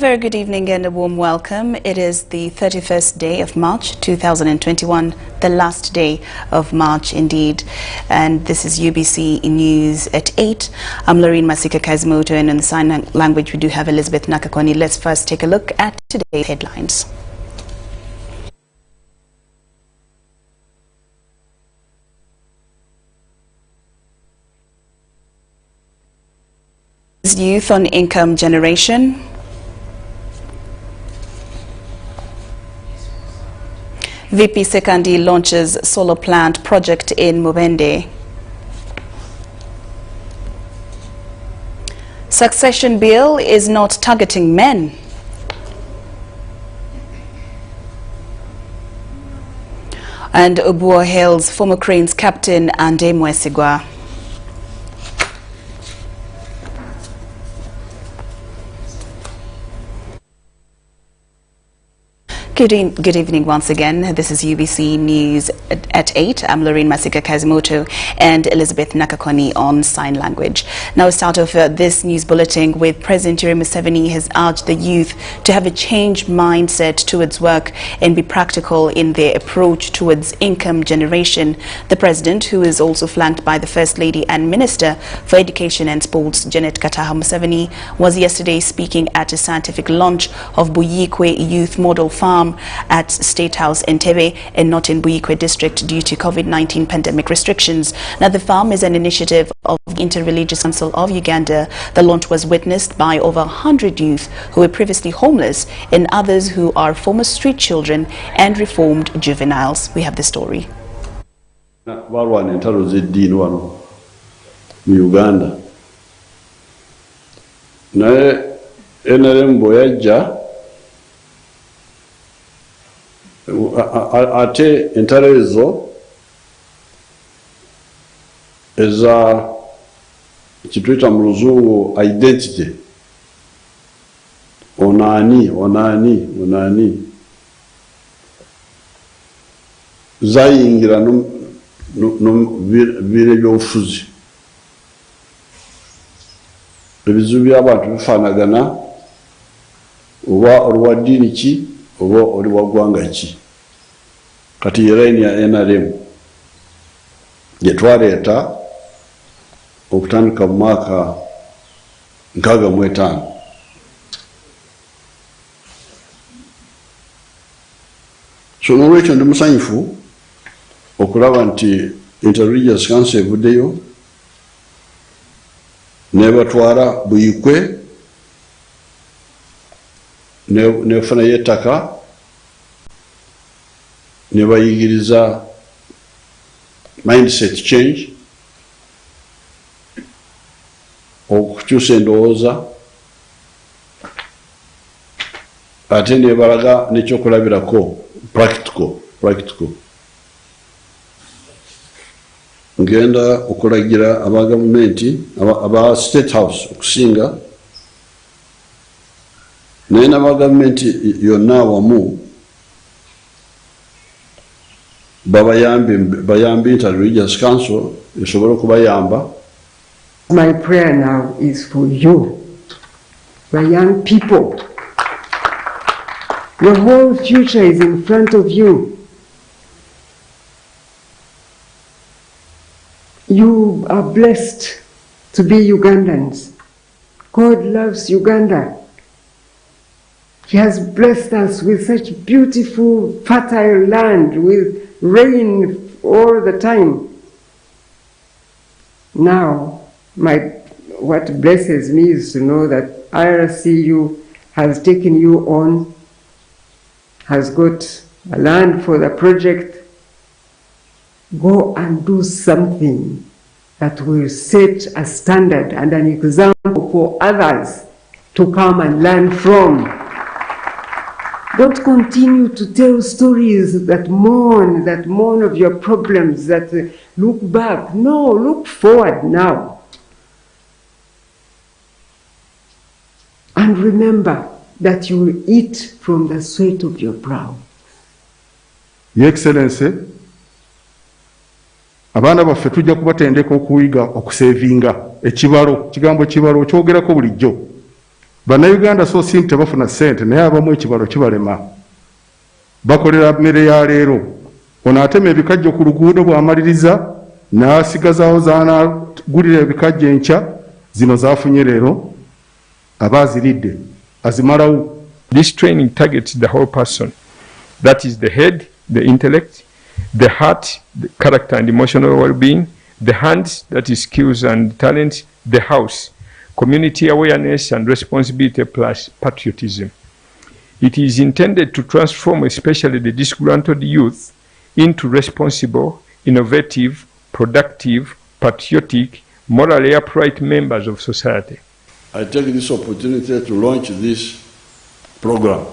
very good evening and a warm welcome. It is the 31st day of March 2021, the last day of March indeed. And this is UBC News at 8. I'm Lauryn, Masika, Kazimoto, and in the sign language we do have Elizabeth Nakakoni. Let's first take a look at today's headlines. Youth on income generation. VP Sekandi launches solar plant project in Mubende. Succession bill is not targeting men. And Obuo hails former Cranes captain Ande Mwesigwa. Good evening once again. This is UBC News at 8. I'm Lauryn, Masika, Kazimoto, and Elizabeth Nakakoni on sign language. Now we start off this news bulletin with President Yoweri Museveni has urged the youth to have a changed mindset towards work and be practical in their approach towards income generation. The President, who is also flanked by the First Lady and Minister for Education and Sports, Janet Kataha Museveni, was yesterday speaking at a scientific launch of Buyikwe Youth Model Farm at State House in Entebbe and not in Buyikwe district due to COVID-19 pandemic restrictions. Now the farm is an initiative of the Interreligious Council of Uganda. The launch was witnessed by over 100 youth who were previously homeless and others who are former street children and reformed juveniles. We have the story. Uganda. Ate entarezo eza kitwita mu luzungu identity onani zayingira no bire byofuzi ebizu by'abantu bifanagana oba olwadini ki oba oli wagwanga ki kati yeraini ya NRM yetwaleta okutandika mu mwaka 65. So n'olwekyo ndi musanyufu okulaba nti Interreligious Council evuddeyo nebatwala Buyikwe nefuna yettaka nebayigiriza mindset change okukyusa endowooza ate nebalaga nekyokulabirako practical ngenda okulagira aba gavumenti aba State House okusinga naye n'aba gavumenti yonna wamu bayambi Interreligious Council esobole okubayamba. My prayer now is for you, the young people. Your whole future is in front of you. You are blessed to be Ugandans. God loves Uganda. He has blessed us with such beautiful, fertile land with rain all the time. Now, what blesses me is to know that IRCU has taken you on, has got a land for the project. Go and do something that will set a standard and an example for others to come and learn from. Don't continue to tell stories that mourn of your problems, that look back. No, look forward now. And remember that you will eat from the sweat of your brow. Your Excellency, abaana baffe tujja kubatendeka okuyiga okusevinga ekibalo kigambo kibalo kyogerako bulijjo bannayuganda so si nti tebafuna ssente naye abamu ekibalo kibalema bakolera mmere ya leero ono atema ebikajjo ku luguudo bw'amaliriza n'asigazaawo zaanagulira ebikajjo enkya zino zaafunye leero aba aziridde azimalawo. This training targets the whole person. That is the head, the intellect, the heart, the character and emotional well-being, the hands, that is skills and talents, the house, community awareness and responsibility plus patriotism. It is intended to transform especially the disgruntled youth into responsible, innovative, productive, patriotic, morally upright members of society. I take this opportunity to launch this program.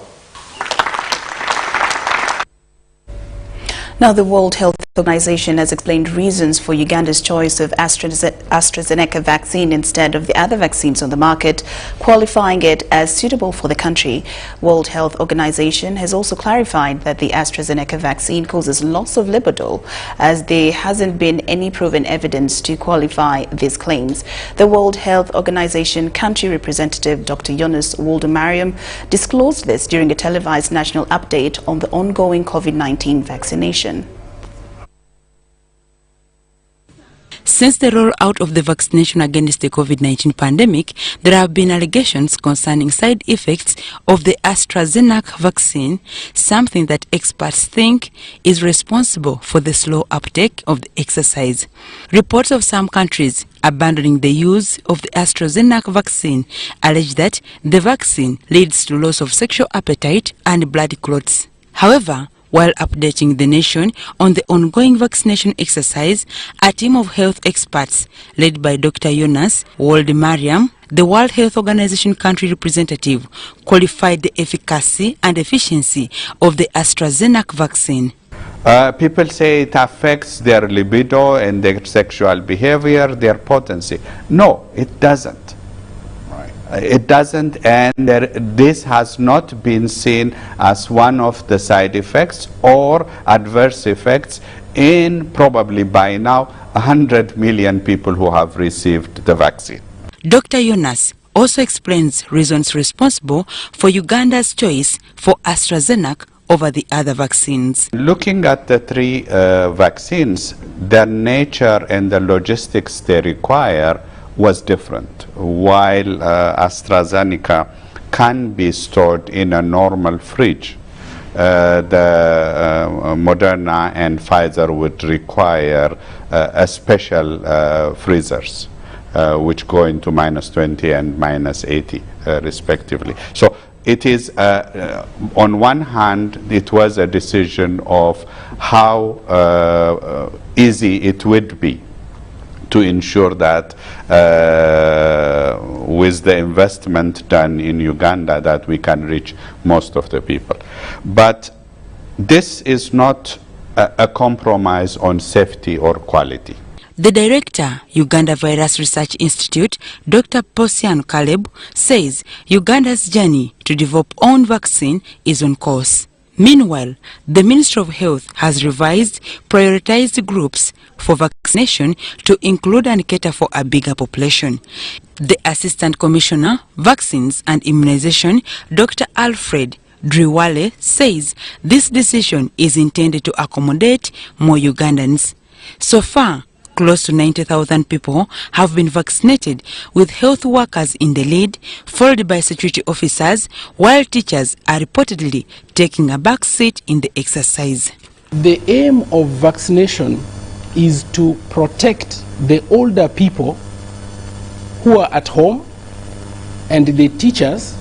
Now, the World Health Organization has explained reasons for Uganda's choice of AstraZeneca vaccine instead of the other vaccines on the market, qualifying it as suitable for the country. World Health Organization has also clarified that the AstraZeneca vaccine causes loss of libido, as there hasn't been any proven evidence to qualify these claims. The World Health Organization country representative Dr. Jonas Waldemariam disclosed this during a televised national update on the ongoing COVID-19 vaccination. Since the rollout of the vaccination against the COVID-19 pandemic, there have been allegations concerning side effects of the AstraZeneca vaccine, something that experts think is responsible for the slow uptake of the exercise. Reports of some countries abandoning the use of the AstraZeneca vaccine allege that the vaccine leads to loss of sexual appetite and blood clots. However, while updating the nation on the ongoing vaccination exercise, a team of health experts led by Dr. Jonas Waldemariam, the World Health Organization country representative, qualified the efficacy and efficiency of the AstraZeneca vaccine. People say it affects their libido and their sexual behavior, their potency. No, it doesn't. It doesn't, and this has not been seen as one of the side effects or adverse effects in probably by now 100 million people who have received the vaccine. Dr. Jonas also explains reasons responsible for Uganda's choice for AstraZeneca over the other vaccines. Looking at the three vaccines, their nature and the logistics they require was different. While AstraZeneca can be stored in a normal fridge, the Moderna and Pfizer would require a special freezers, which go into -20 and -80 respectively. So it is, on one hand, it was a decision of how easy it would be to ensure that with the investment done in Uganda that we can reach most of the people. But this is not a compromise on safety or quality. The director, Uganda Virus Research Institute, Dr. Posian Caleb, says Uganda's journey to develop own vaccine is on course. Meanwhile, the Ministry of Health has revised prioritized groups for vaccination to include and cater for a bigger population. The Assistant Commissioner, Vaccines and Immunization, Dr. Alfred Driwale, says this decision is intended to accommodate more Ugandans. So far, close to 90,000 people have been vaccinated, with health workers in the lead, followed by security officers, while teachers are reportedly taking a back seat in the exercise. The aim of vaccination is to protect the older people who are at home and the teachers,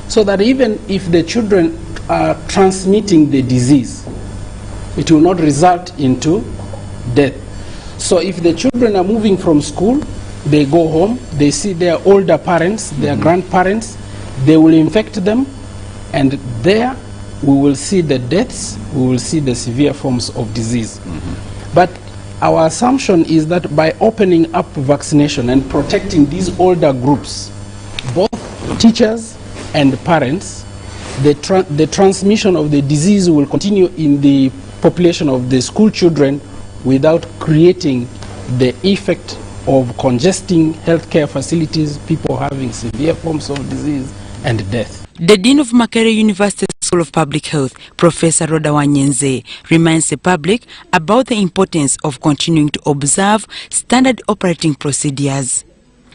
so that even if the children are transmitting the disease, it will not result into death. So if the children are moving from school, they go home, they see their older parents, their grandparents, they will infect them, and there we will see the deaths, we will see the severe forms of disease. But our assumption is that by opening up vaccination and protecting these older groups, both teachers and parents, the transmission of the disease will continue in the population of the school children without creating the effect of congesting healthcare facilities, people having severe forms of disease, and death. The Dean of Makerere University School of Public Health, Professor Rhoda Wanyenze, reminds the public about the importance of continuing to observe standard operating procedures.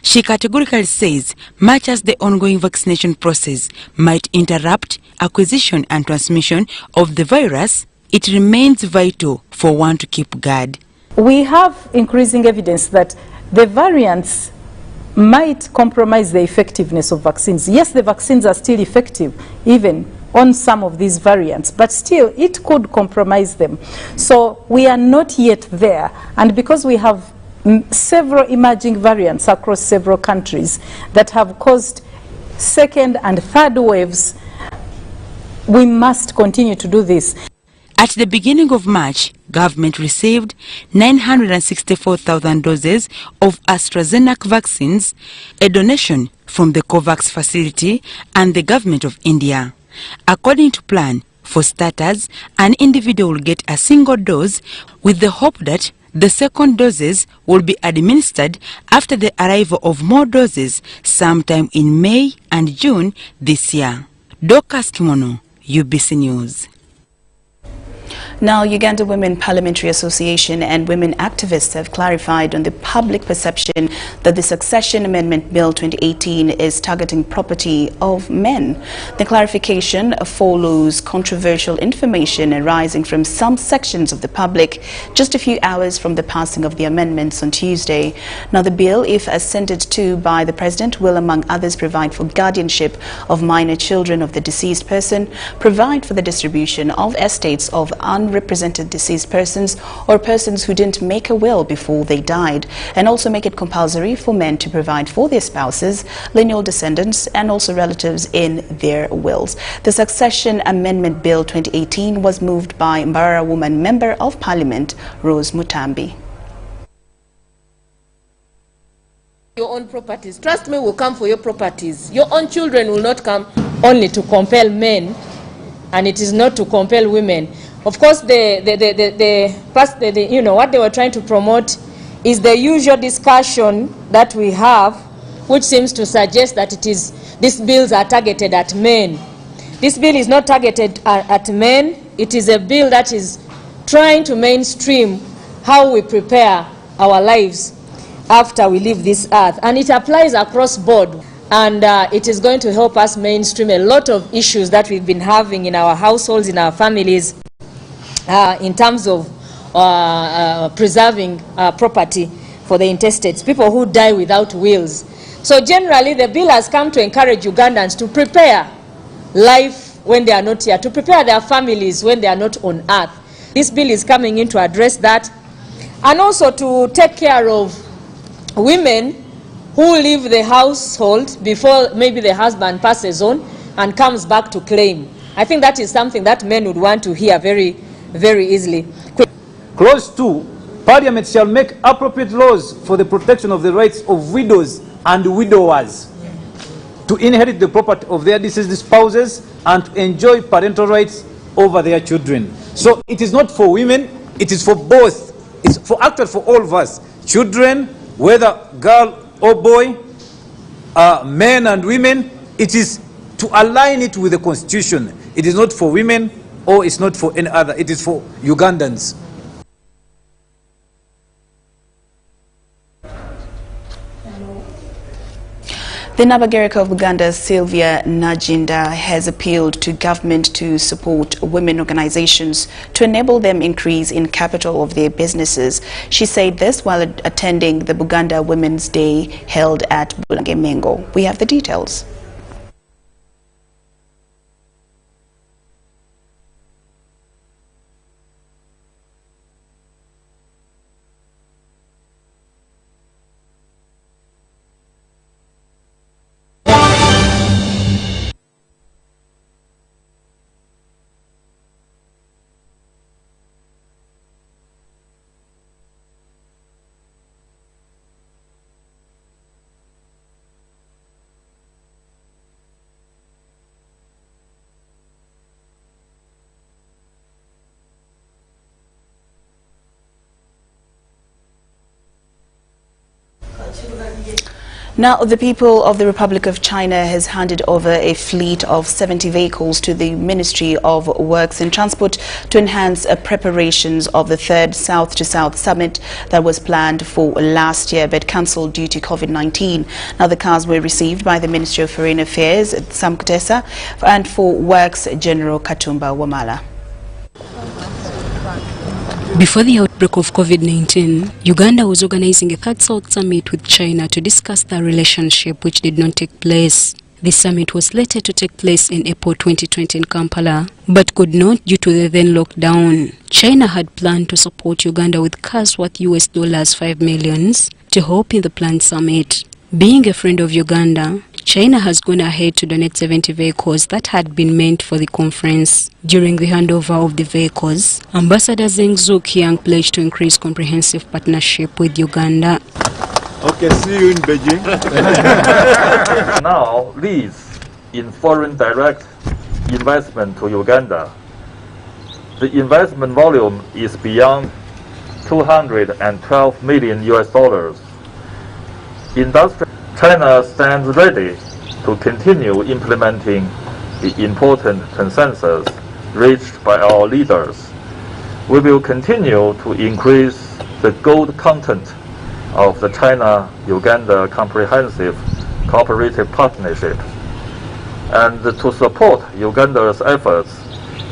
She categorically says, much as the ongoing vaccination process might interrupt acquisition and transmission of the virus, it remains vital for one to keep guard. We have increasing evidence that the variants might compromise the effectiveness of vaccines. Yes, the vaccines are still effective, even on some of these variants, but still it could compromise them. So we are not yet there, and because we have several emerging variants across several countries that have caused second and third waves, we must continue to do this. At the beginning of March, government received 964,000 doses of AstraZeneca vaccines, a donation from the COVAX facility and the government of India. According to plan, for starters, an individual will get a single dose with the hope that the second doses will be administered after the arrival of more doses sometime in May and June this year. Kazimoto, UBC News. Now, Uganda Women Parliamentary Association and women activists have clarified on the public perception that the Succession Amendment Bill 2018 is targeting property of men. The clarification follows controversial information arising from some sections of the public just a few hours from the passing of the amendments on Tuesday. Now, the bill, if assented to by the President, will, among others, provide for guardianship of minor children of the deceased person, provide for the distribution of estates of unrepresented deceased persons or persons who didn't make a will before they died, and also make it compulsory for men to provide for their spouses, lineal descendants, and also relatives in their wills. The Succession Amendment Bill 2018 was moved by Mbarara Woman Member of Parliament, Rose Mutambi. Your own properties. Trust me, will come for your properties. Your own children will not come only to compel men, and it is not to compel women. Of course, what they were trying to promote is the usual discussion that we have, which seems to suggest that these bills are targeted at men. This bill is not targeted at men. It is a bill that is trying to mainstream how we prepare our lives after we leave this earth, and it applies across board, and it is going to help us mainstream a lot of issues that we've been having in our households, in our families, in terms of preserving property for the intestates, people who die without wills. So generally, the bill has come to encourage Ugandans to prepare life when they are not here, to prepare their families when they are not on earth. This bill is coming in to address that, and also to take care of women who leave the household before maybe the husband passes on and comes back to claim. I think that is something that men would want to hear very, very easily. Clause 2, Parliament shall make appropriate laws for the protection of the rights of widows and widowers to inherit the property of their deceased spouses and to enjoy parental rights over their children. So it is not for women, it is for both. It's actually for all of us. Children, whether girl or boy, men and women, it is to align it with the Constitution. It is not for women or it's not for any other. It is for Ugandans. The Navigator of Uganda, Sylvia Najinda, has appealed to government to support women organizations to enable them increase in capital of their businesses. She said this while attending the Buganda Women's Day held at Bulange-Mengo. We have the details. Now, the people of the Republic of China has handed over a fleet of 70 vehicles to the Ministry of Works and Transport to enhance preparations of the third South-to-South summit that was planned for last year but cancelled due to COVID-19. Now, the cars were received by the Ministry of Foreign Affairs, Sam Kutesa, and for Works General Katumba Wamala. Before the outbreak of COVID-19, Uganda was organizing a third South summit with China to discuss their relationship, which did not take place. The summit was slated to take place in April 2020 in Kampala, but could not due to the then lockdown. China had planned to support Uganda with cash worth $5 million to help in the planned summit. Being a friend of Uganda, China has gone ahead to donate 70 vehicles that had been meant for the conference. During the handover of the vehicles, Ambassador Zeng Zuoqiang pledged to increase comprehensive partnership with Uganda. Okay, see you in Beijing. Now leads in foreign direct investment to Uganda. The investment volume is beyond $212 million. China stands ready to continue implementing the important consensus reached by our leaders. We will continue to increase the gold content of the China-Uganda Comprehensive Cooperative Partnership and to support Uganda's efforts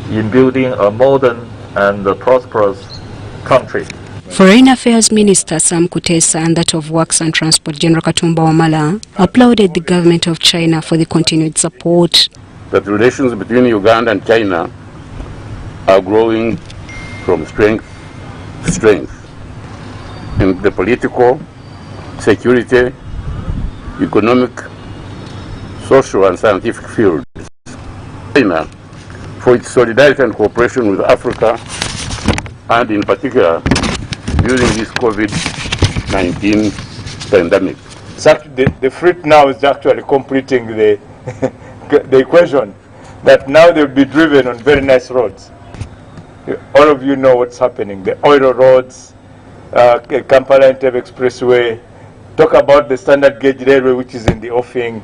in building a modern and prosperous country. Foreign Affairs Minister Sam Kutesa and that of Works and Transport General Katumba Wamala applauded the government of China for the continued support. That relations between Uganda and China are growing from strength to strength in the political, security, economic, social and scientific fields. China, for its solidarity and cooperation with Africa, and in particular during this COVID-19 pandemic. The fruit now is actually completing the equation that now they'll be driven on very nice roads. All of you know what's happening. The oil roads, Kampala-Entebbe Expressway, talk about the standard gauge railway which is in the offing.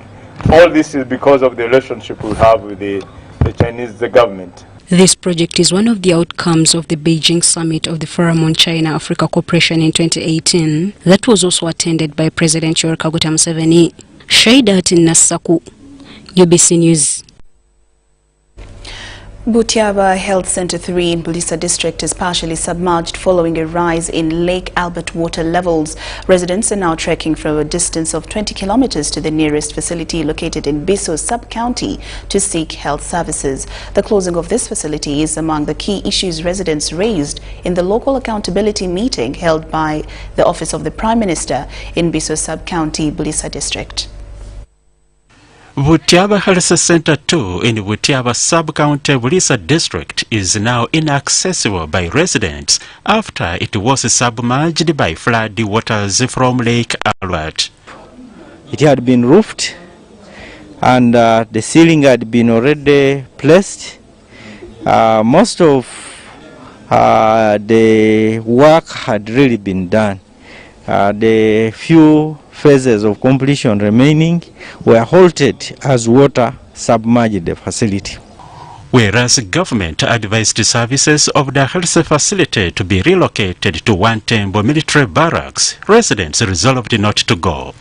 All this is because of the relationship we have with the Chinese government. This project is one of the outcomes of the Beijing summit of the Forum on China-Africa Cooperation in 2018 that was also attended by President Yoweri Kaguta Museveni. Shaidat Nasaku, UBC News. Butyawa Health Center 3 in Bulisa district is partially submerged following a rise in Lake Albert water levels. Residents are now trekking from a distance of 20 kilometers to the nearest facility located in Biso sub-county to seek health services. The closing of this facility is among the key issues residents raised in the local accountability meeting held by the Office of the Prime Minister in Biso sub-county, Bulisa district. Butyawa Health Center 2 in Butyawa sub-county Bulisa district is now inaccessible by residents after it was submerged by flood waters from Lake Albert. It had been roofed and the ceiling had been already placed. Most of the work had really been done. The few phases of completion remaining were halted as water submerged the facility. Whereas government advised services of the health facility to be relocated to Wantembo military barracks, residents resolved not to go.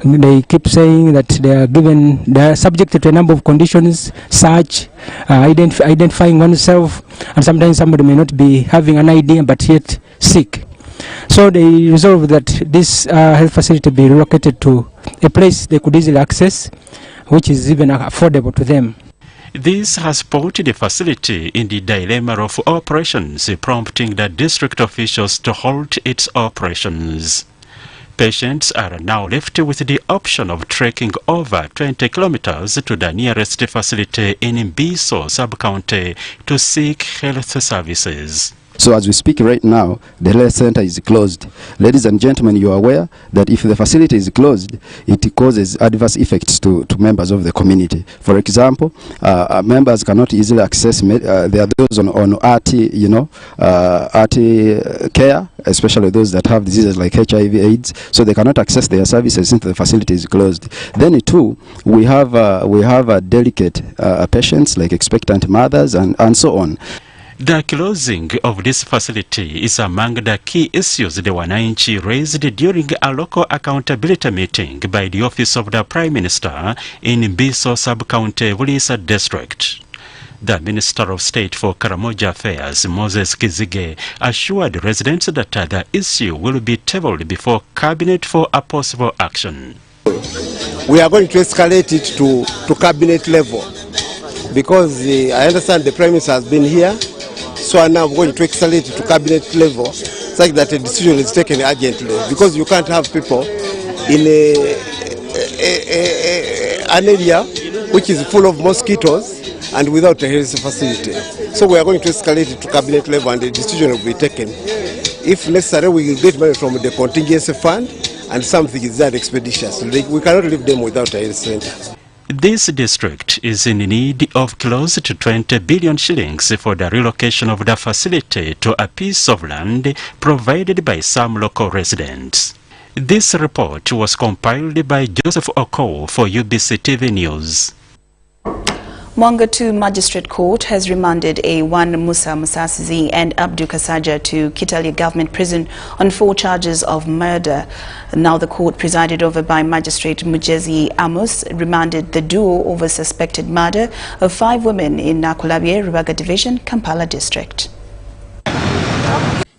They keep saying that they are subjected to a number of conditions, such identifying oneself, and sometimes somebody may not be having an idea but yet sick. So they resolved that this health facility be relocated to a place they could easily access, which is even affordable to them. This has put the facility in the dilemma of operations, prompting the district officials to halt its operations. Patients are now left with the option of trekking over 20 kilometers to the nearest facility in Biso sub-county to seek health services. So as we speak right now, the health center is closed. Ladies and gentlemen, you are aware that if the facility is closed, it causes adverse effects to members of the community. For example, members cannot easily access, there are those on RT care, especially those that have diseases like HIV, AIDS, so they cannot access their services since the facility is closed. Then too, we have delicate patients like expectant mothers and so on. The closing of this facility is among the key issues the Wananchi raised during a local accountability meeting by the Office of the Prime Minister in Biso Sub-County, Bulisa District. The Minister of State for Karamoja Affairs, Moses Kizige, assured residents that the issue will be tabled before Cabinet for a possible action. We are going to escalate it to Cabinet level because I understand the Prime Minister has been here. So now we're going to escalate it to Cabinet level such that a decision is taken urgently, because you can't have people in an area which is full of mosquitoes and without a health facility. So we are going to escalate it to Cabinet level and a decision will be taken. If necessary, we will get money from the contingency fund and something is done expeditiously. We cannot leave them without a health center. This district is in need of close to 20 billion shillings for the relocation of the facility to a piece of land provided by some local residents. This report was compiled by Joseph Oko for UBC TV News. Mwanga 2 Magistrate Court has remanded A1 Musa Musasizi and Abdu Kasaja to Kitalya Government Prison on 4 charges of murder. Now the court, presided over by Magistrate Mugezi Amos, remanded the duo over suspected murder of 5 women in Nakulabye, Rubaga Division, Kampala District.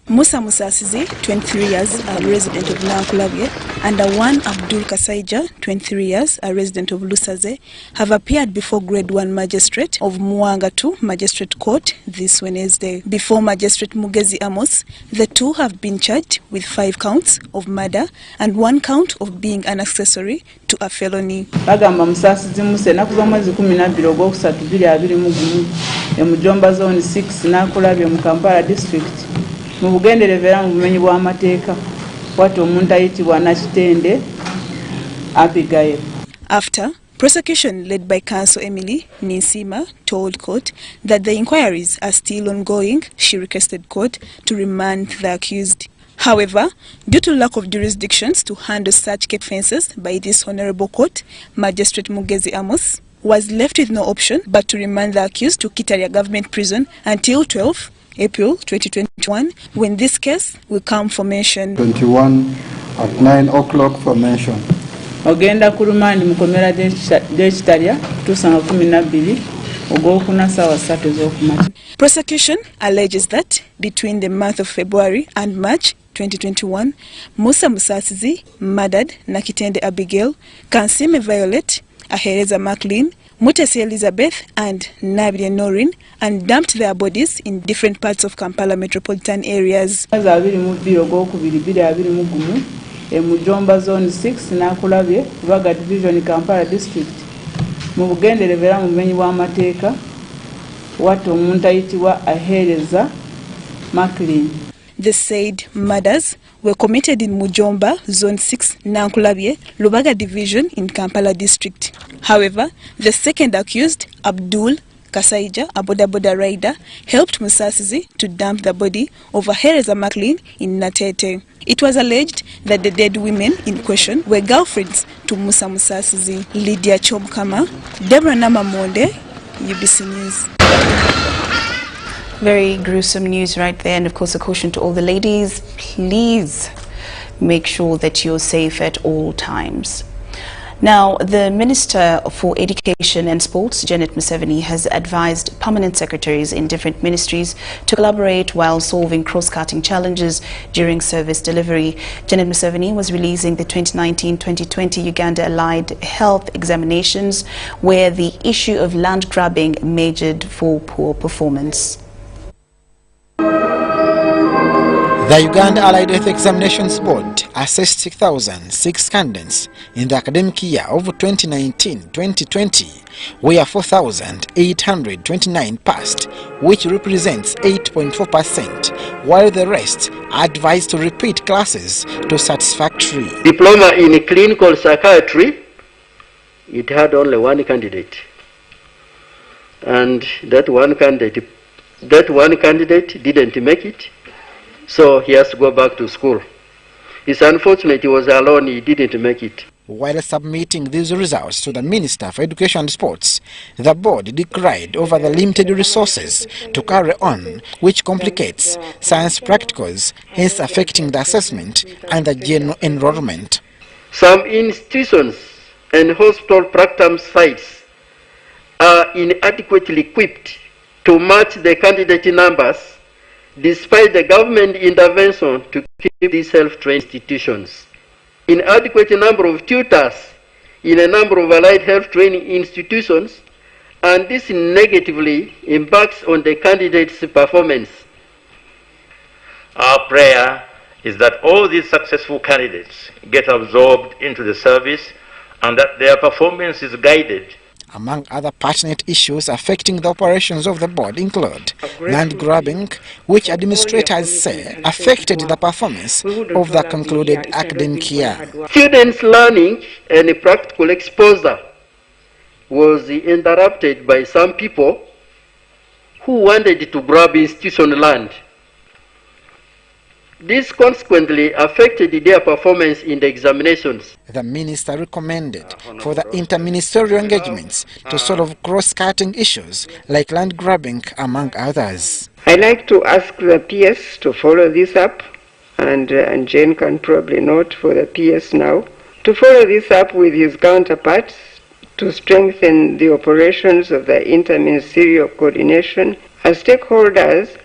Musa Musasizi, 23 years, a resident of Nakulabye, and Awan Abdul Kasaija, 23 years, a resident of Lusaze, have appeared before Grade 1 Magistrate of Mwanga 2 Magistrate Court this Wednesday. Before Magistrate Mugezi Amos, the two have been charged with 5 counts of murder and 1 count of being an accessory to a felony. Bagamba Musasizi Musa nakuva mwezi 12 Ogwokusatu 2021 Mujomba Zone 6 Nakulabye mu Kampala District. Mubugenderevera mu bumenyi bw'amateeka wati omuntu ayitibwa Nakitende Abigail. After, prosecution led by Counsel Emily Ninsima told court that the inquiries are still ongoing. She requested court to remand the accused. However, due to lack of jurisdictions to handle such offences by this honourable court, Magistrate Mugezi Amos was left with no option but to remand the accused to Kitalya Government Prison until 12 April 2021, when this case will come for mention. 21 at 9 o'clock for mention. Ogenda kurumandi mukomera de Kitalya tusanga 12 ogwokuna sawa 3 z'okumakya. Prosecution alleges that between the month of February and March 2021, Musa Musasizi murdered Nakitende Abigail, Kansime Violet, Ahereza Maclean, Mutesi Elizabeth and Nabile Lauryn, and dumped their bodies in different parts of Kampala metropolitan areas. Mujomba Zone 6 Nakulabye, Rubaga Division, Kampala District. Mubugenderevera mu bumenyi bw'amateeka wati omuntu ayitibwa Ahereza Maclean. The said murders were committed in Mujomba, Zone 6, Nakulabye, Rubaga Division in Kampala District. However, the second accused, Abdul Kasaija, a boda rider, helped Musasizi to dump the body of Ahereza Maclean in Natete. It was alleged that the dead women in question were girlfriends to Musa Musasizi. Lydia Chomkama, Deborah Namamonde, UBC News. Very gruesome news right there, and of course a caution to all the ladies, please make sure that you're safe at all times. Now, the Minister for Education and Sports, Janet Museveni, has advised permanent secretaries in different ministries to collaborate while solving cross-cutting challenges during service delivery. Janet Museveni was releasing the 2019-2020 Uganda Allied Health examinations, where the issue of land grabbing majored for poor performance. The Uganda Allied Health Examinations Board assessed 6,006 candidates in the academic year of 2019-2020, where 4,829 passed, which represents 8.4%, while the rest are advised to repeat classes to satisfactory. Diploma in clinical psychiatry, it had only one candidate, and that one candidate didn't make it. So he has to go back to school. It's unfortunate he was alone, he didn't make it. While submitting these results to the Minister for Education and Sports, the board decried over the limited resources to carry on, which complicates science practicals, hence affecting the assessment and the general enrollment. Some institutions and hospital practicum sites are inadequately equipped to match the candidate numbers despite the government intervention to keep these health-trained institutions. Inadequate number of tutors in a number of allied health training institutions, and this negatively impacts on the candidates' performance. Our prayer is that all these successful candidates get absorbed into the service and that their performance is guided. Among other pertinent issues affecting the operations of the board include land grabbing, which administrators say affected the performance of the concluded academic year. Students' learning and practical exposure was interrupted by some people who wanted to grab institution land. This consequently affected their performance in the examinations. The minister recommended for the interministerial engagements to solve cross-cutting issues like land grabbing, among others. I'd like to ask the PS to follow this up, and Jane can probably note for the PS now, to follow this up with his counterparts to strengthen the operations of the interministerial coordination. As stakeholders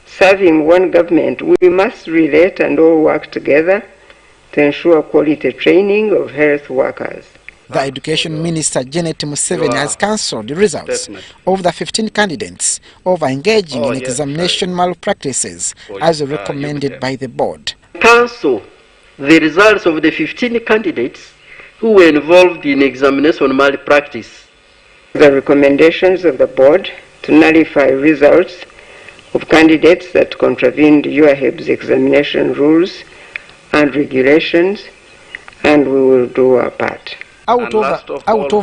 serving one government, we must relate and all work together to ensure quality training of health workers. The Education Minister Janet Museveni has cancelled the results of the 15 candidates over engaging in examination malpractices as recommended by the board. Cancel the results of the 15 candidates who were involved in examination malpractice. The recommendations of the board to nullify results of candidates that contravened UAHEB's examination rules and regulations, and we will do our part. Out of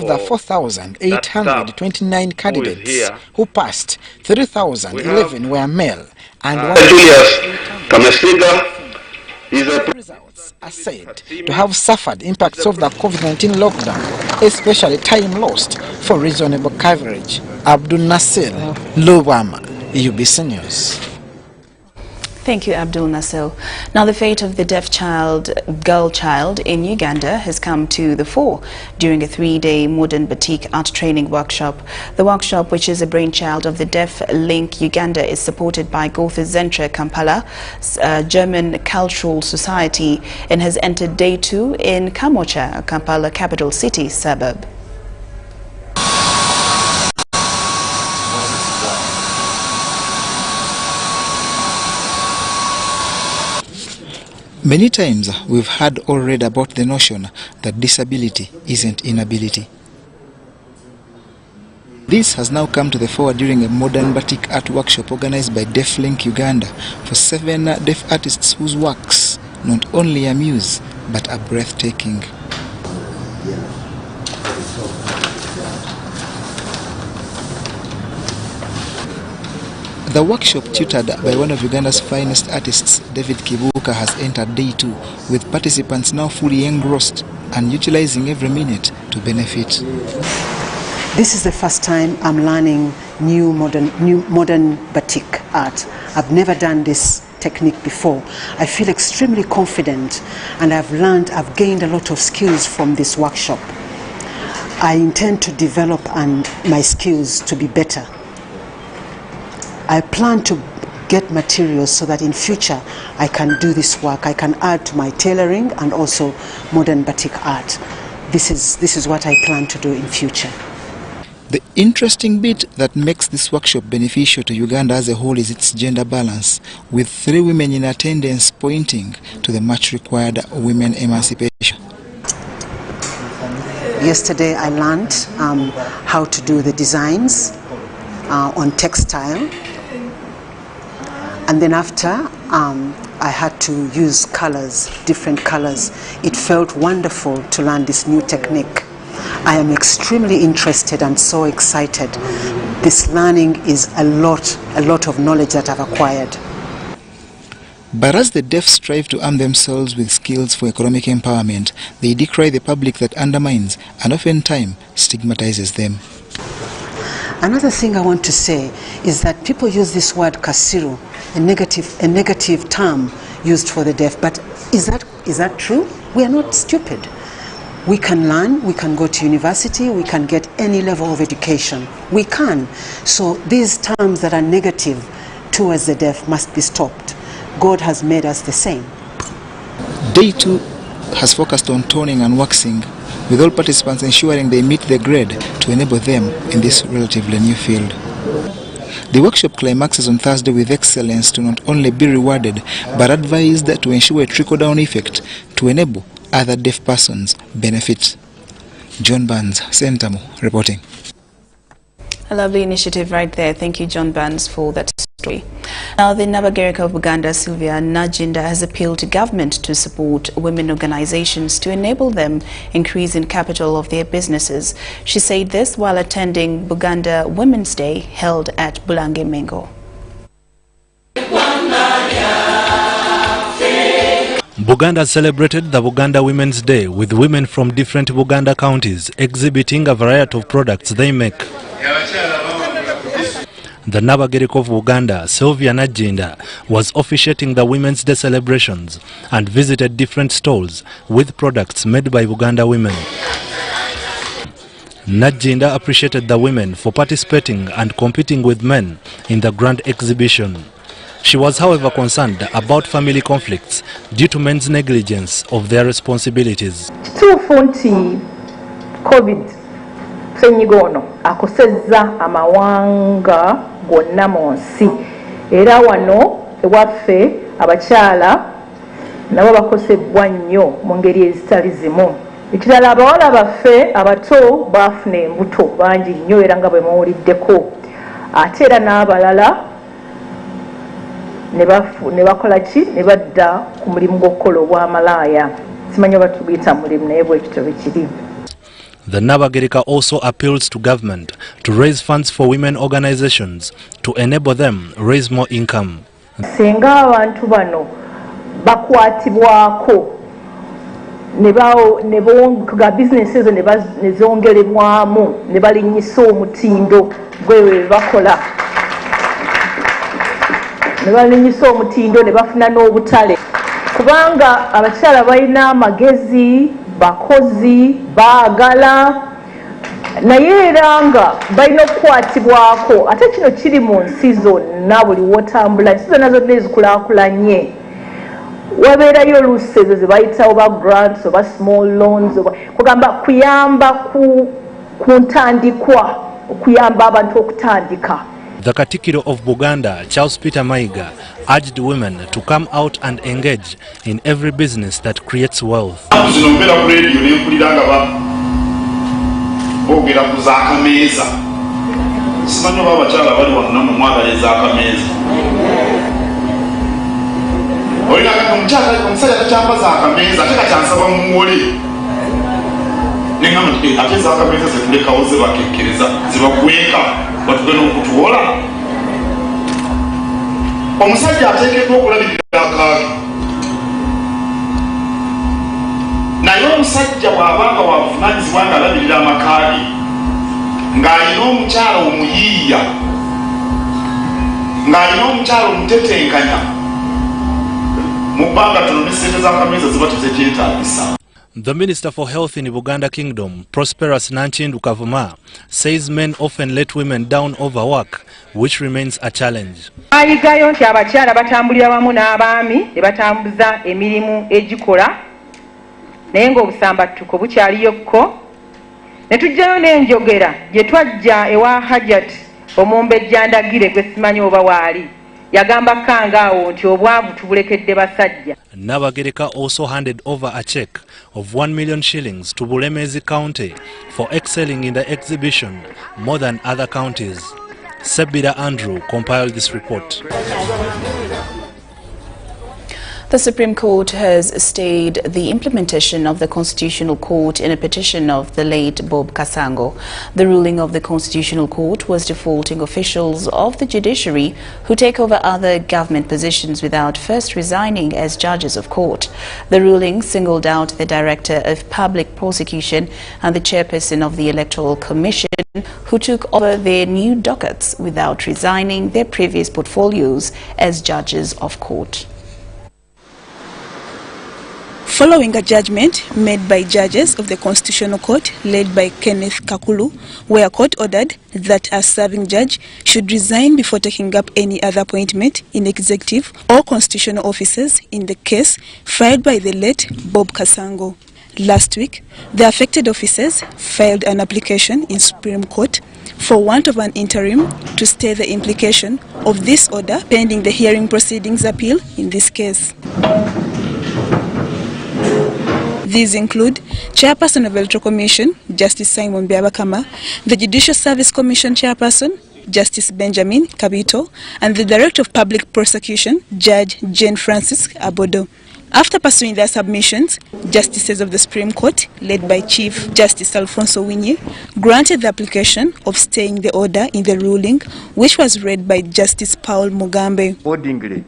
the 4,829 candidates who passed, 3,011 were male, and results are said to have suffered impacts of the COVID-19 lockdown, especially time lost for reasonable coverage. Abdul Nasir Lubama, UBC News. Thank you, Abdul Nasser. Now, the fate of the deaf girl child in Uganda has come to the fore during a 3-day modern batik art training workshop. The workshop, which is a brainchild of the Deaf Link Uganda, is supported by Gotha Zentra Kampala, German Cultural Society, and has entered day 2 in Kamocha, Kampala capital city suburb. Many times we've heard or read about the notion that disability isn't inability. This has now come to the fore during a modern batik art workshop organized by Deaf Link Uganda for 7 deaf artists whose works not only amuse but are breathtaking. The workshop, tutored by one of Uganda's finest artists, David Kibuka, has entered day 2, with participants now fully engrossed and utilizing every minute to benefit. This is the first time I'm learning new modern batik art. I've never done this technique before. I feel extremely confident, and I've gained a lot of skills from this workshop. I intend to develop my skills to be better. I plan to get materials so that in future I can do this work. I can add to my tailoring and also modern batik art. This is what I plan to do in future. The interesting bit that makes this workshop beneficial to Uganda as a whole is its gender balance, with 3 women in attendance pointing to the much required women emancipation. Yesterday I learned how to do the designs on textile, and then after I had to use colors, different colors. It felt wonderful to learn this new technique. I am extremely interested and so excited. This learning is a lot of knowledge that I've acquired. But as the deaf strive to arm themselves with skills for economic empowerment, they decry the public that undermines and oftentimes stigmatizes them. Another thing I want to say is that people use this word kasiru, a negative term used for the deaf. But is that true? We are not stupid. We can learn, we can go to university, we can get any level of education. We can. So these terms that are negative towards the deaf must be stopped. God has made us the same. Day 2 has focused on toning and waxing, with all participants ensuring they meet the grade to enable them in this relatively new field. The workshop climaxes on Thursday with excellence to not only be rewarded, but advised to ensure a trickle-down effect to enable other deaf persons benefit. John Burns, Sentamo, reporting. A lovely initiative right there. Thank you, John Burns, for that story. Now, the Navigator of Uganda, Sylvia Najinda, has appealed to government to support women organizations to enable them increase in capital of their businesses. She said this while attending Buganda Women's Day held at Bulange Mengo. Buganda celebrated the Buganda Women's Day with women from different Buganda counties exhibiting a variety of products they make. The Navigator of Uganda, Sylvia Najinda, was officiating the Women's Day celebrations and visited different stalls with products made by Buganda women. Najinda appreciated the women for participating and competing with men in the grand exhibition. She was, however, concerned about family conflicts due to men's negligence of their responsibilities. COVID Signologist akosezza amawanga gonna mu nsi era wano ewaffe abakyala nabo bakosebwa nnyo mu ngeri ezitali zimu. Ekirala abawala baffe abato baafuna embuto bangi nnyo era nga bwe muwuliddeko, ate era n'abalala ne bakola ki ne badda ku mulimu gw'okukola obwamalaaya. Simanyi oba tuguyita mulimu naye bwekityo bwe kiri. The Navigator also appeals to government to raise funds for women organizations to enable them raise more income. Singa abantu bano bakwatibwako ne business ezo ne zongerebwamu ne balinyisa omutindo gwe bakola, ne balinyisa omutindo ne bafuna n'obutale, kubanga abakyala balina amagezi, bakozi, baagala, naye era nga balina okukwatibwako. Ate kino kiri mu nsi zonna, buli wotambula ensi zonna zonna ezikulaakulanye wabeerayo oluusi ezo ze bayita oba grants oba small loans, kugamba kuyamba ku ntandikwa, okuyamba abantu okutandika. The Katikiro of Buganda, Charles Peter Maiga, urged women to come out and engage in every business that creates wealth. Omusajja ateekeddwa okulabirira akaage, naye omusajja bw'abanga wabuvunaanyizibwa ng'alabirira amakaage ng'alina omukyala omuyiiya, ng'alina omukyala omutetenkanya, mu bbanga tono ne ssente z'akameeza ziba tezekyetaagisa. The Minister for Health in Buganda Kingdom, Prosperous Nanchindu Kavuma, says men often let women down over work, which remains a challenge. Ayigayo nti abakyala batambulira wamu n'abaami ne batambuza emirimu egikola, naye ng'obusambattuko bukyaliyokko ne tujjayo n'enjogera gye twajja ewa Hajat omumbejja ndagire gwe simanyi oba waali yagamba kangaawo nti obwavu tubulekedde basajja. Navigator also handed over a check of 1 million shillings to Bulemezi County for excelling in the exhibition more than other counties. Sebida Andrew compiled this report. The Supreme Court has stayed the implementation of the Constitutional Court in a petition of the late Bob Kasango. The ruling of the Constitutional Court was defaulting officials of the judiciary who take over other government positions without first resigning as judges of court. The ruling singled out the Director of Public Prosecution and the Chairperson of the Electoral Commission who took over their new dockets without resigning their previous portfolios as judges of court. Following a judgment made by judges of the Constitutional Court led by Kenneth Kakulu, where court ordered that a serving judge should resign before taking up any other appointment in executive or constitutional offices in the case filed by the late Bob Kasango. Last week, the affected officers filed an application in Supreme Court for want of an interim to stay the implication of this order pending the hearing proceedings appeal in this case. These include Chairperson of Electoral Commission, Justice Simon Byabakama, the Judicial Service Commission Chairperson, Justice Benjamin Kabito, and the Director of Public Prosecution, Judge Jane Francis Abodo. After pursuing their submissions, Justices of the Supreme Court, led by Chief Justice Alfonso Winyi, granted the application of staying the order in the ruling, which was read by Justice Paul Mugambe. Accordingly,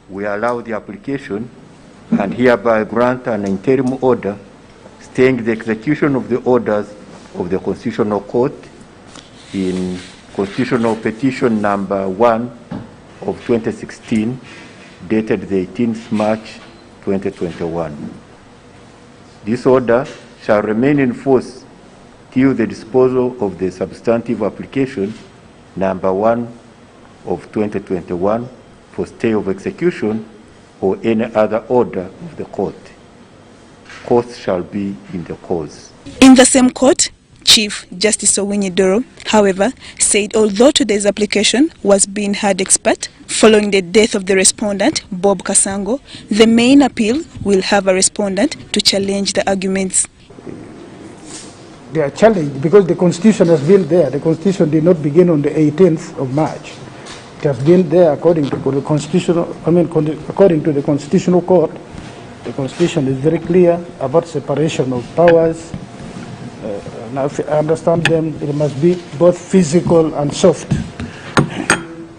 we allow the application and hereby grant an interim order staying the execution of the orders of the Constitutional Court in Constitutional Petition number 1 of 2016, dated the 18th March 2021. This order shall remain in force till the disposal of the substantive application number 1 of 2021 for stay of execution or any other order of the court. Courts shall be in the cause. In the same court, Chief Justice Owinyi Doro, however, said although today's application was being heard expert, following the death of the respondent, Bob Kasango, the main appeal will have a respondent to challenge the arguments. They are challenged because the Constitution has been there. The Constitution did not begin on the 18th of March. It has been there according to the Constitutional, according to the Constitutional Court. The Constitution is very clear about separation of powers. Now, if I understand them, it must be both physical and soft.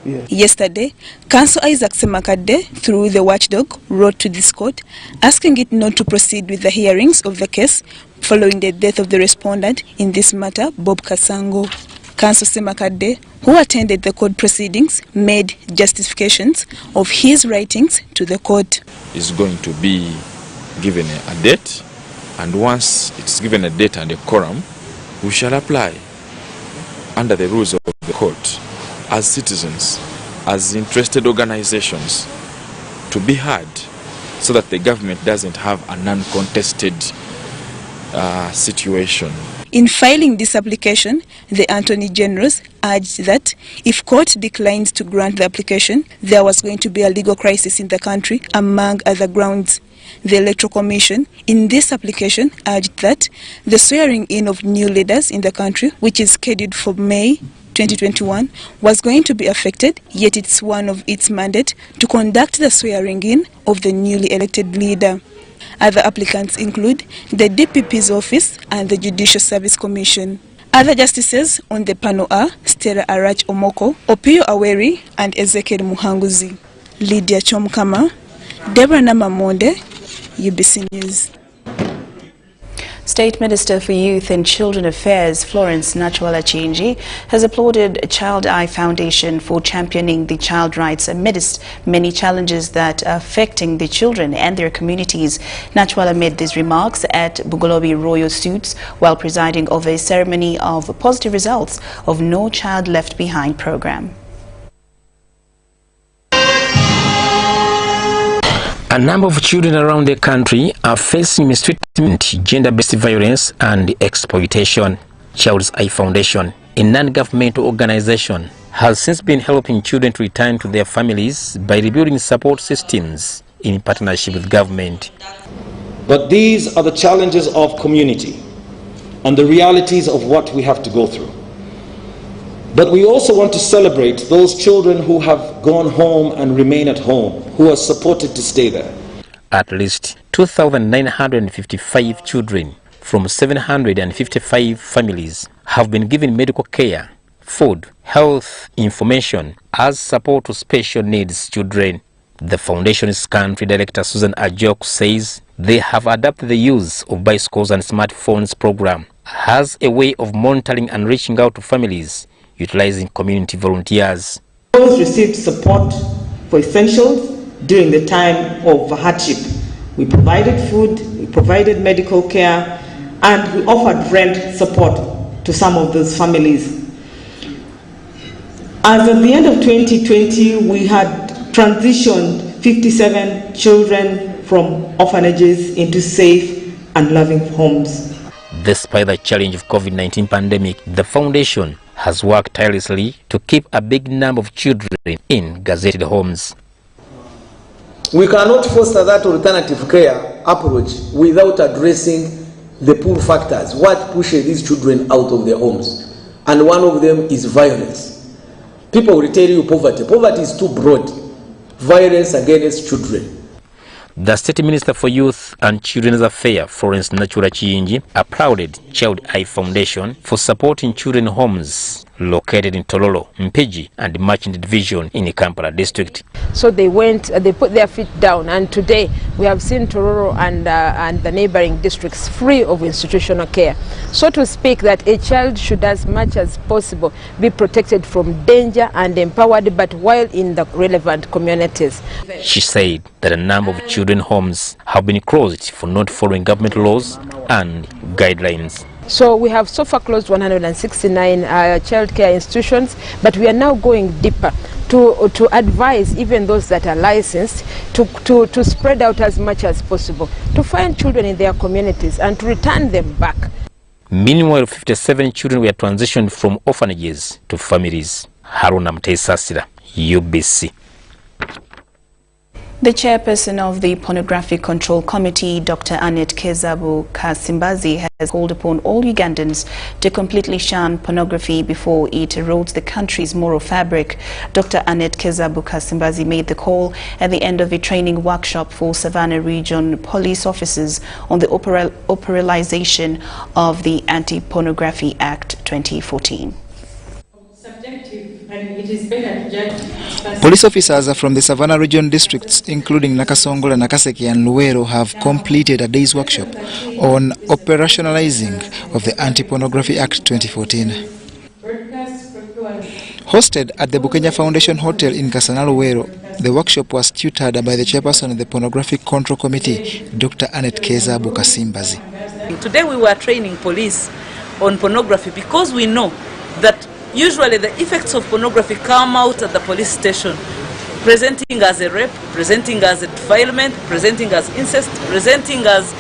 Yes. Yesterday, Counsel Isaac Semakadde, through the watchdog, wrote to this court asking it not to proceed with the hearings of the case following the death of the respondent in this matter, Bob Kasango. Counsel Semakadde, who attended the court proceedings, made justifications of his writings to the court. Is going to be given a date, and once it's given a date and a quorum, we shall apply under the rules of the court as citizens, as interested organizations, to be heard so that the government doesn't have an uncontested situation. In filing this application, the Attorney Generals urged that if court declines to grant the application, there was going to be a legal crisis in the country, among other grounds. The Electoral Commission, in this application, urged that the swearing in of new leaders in the country, which is scheduled for May 2021, was going to be affected, yet it's one of its mandate to conduct the swearing in of the newly elected leader. Other applicants include the DPP's office and the Judicial Service Commission. Other justices on the panel are Stella Arach Omoko, Opio Aweri, and Ezekiel Muhanguzi. Lydia Chomkama, Deborah Namamonde, UBC News. State Minister for Youth and Children Affairs Florence Nachwala-Chinji has applauded Child Eye Foundation for championing the child rights amidst many challenges that are affecting the children and their communities. Nachwala made these remarks at Bugolobi Royal Suits while presiding over a ceremony of positive results of No Child Left Behind program. A number of children around the country are facing mistreatment, gender-based violence and exploitation. Child's Eye Foundation, a non-governmental organization, has since been helping children to return to their families by rebuilding support systems in partnership with government. But these are the challenges of community and the realities of what we have to go through. But we also want to celebrate those children who have gone home and remain at home, who are supported to stay there. At least 2,955 children from 755 families have been given medical care, food, health information as support to special needs children. The foundation's country director Susan Ajok says they have adapted the use of bicycles and smartphones program as a way of monitoring and reaching out to families utilizing community volunteers. Those received support for essentials during the time of hardship. We provided food, we provided medical care, and we offered rent support to some of those families. As at the end of 2020, we had transitioned 57 children from orphanages into safe and loving homes. Despite the challenge of COVID-19 pandemic, the foundation has worked tirelessly to keep a big number of children in gazetted homes. We cannot foster that alternative care approach without addressing the pull factors, what pushes these children out of their homes. And one of them is violence. People will tell you poverty. Poverty is too broad. Violence against children. The State Minister for Youth and Children's Affairs, Florence Nachula Chiyingi, applauded Child Eye Foundation for supporting children homes located in Tororo, Mpigi and Merchant Division in the Kampala district. So they went, they put their feet down, and today we have seen Tororo and the neighboring districts free of institutional care. So to speak, that a child should as much as possible be protected from danger and empowered, but while in the relevant communities. She said that a number of children homes have been closed for not following government laws and guidelines. So we have so far closed 169 child care institutions, but we are now going deeper to advise even those that are licensed to spread out as much as possible, to find children in their communities and to return them back. Meanwhile, 57 children were transitioned from orphanages to families. Haruna Mteisasira, UBC. The chairperson of the Pornographic Control Committee, Dr. Annette Kezabu Kasimbazi, has called upon all Ugandans to completely shun pornography before it erodes the country's moral fabric. Dr. Annette Kezabu Kasimbazi made the call at the end of a training workshop for Savannah Region police officers on the operationalization of the Anti-Pornography Act 2014. Police officers from the Savannah region districts, including Nakasongola, Nakaseke and Luwero, have completed a day's workshop on operationalizing of the Anti-Pornography Act 2014. Hosted at the Bukenya Foundation Hotel in Kasana, Luwero, the workshop was tutored by the chairperson of the Pornographic Control Committee, Dr. Annette Kezabu Kasimbazi. Today we were training police on pornography because we know that usually the effects of pornography come out at the police station, presenting as a rape, presenting as a defilement, presenting as incest, presenting as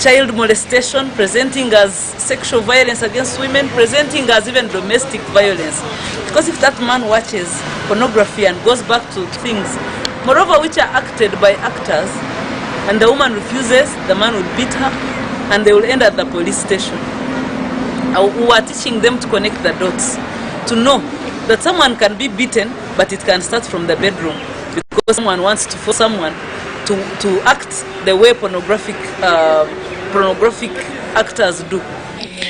child molestation, presenting as sexual violence against women, presenting as even domestic violence. Because if that man watches pornography and goes back to things, moreover which are acted by actors, and the woman refuses, the man will beat her, and they will end at the police station. We are teaching them to connect the dots, to know that someone can be beaten, but it can start from the bedroom, because someone wants to force someone to act the way pornographic actors do.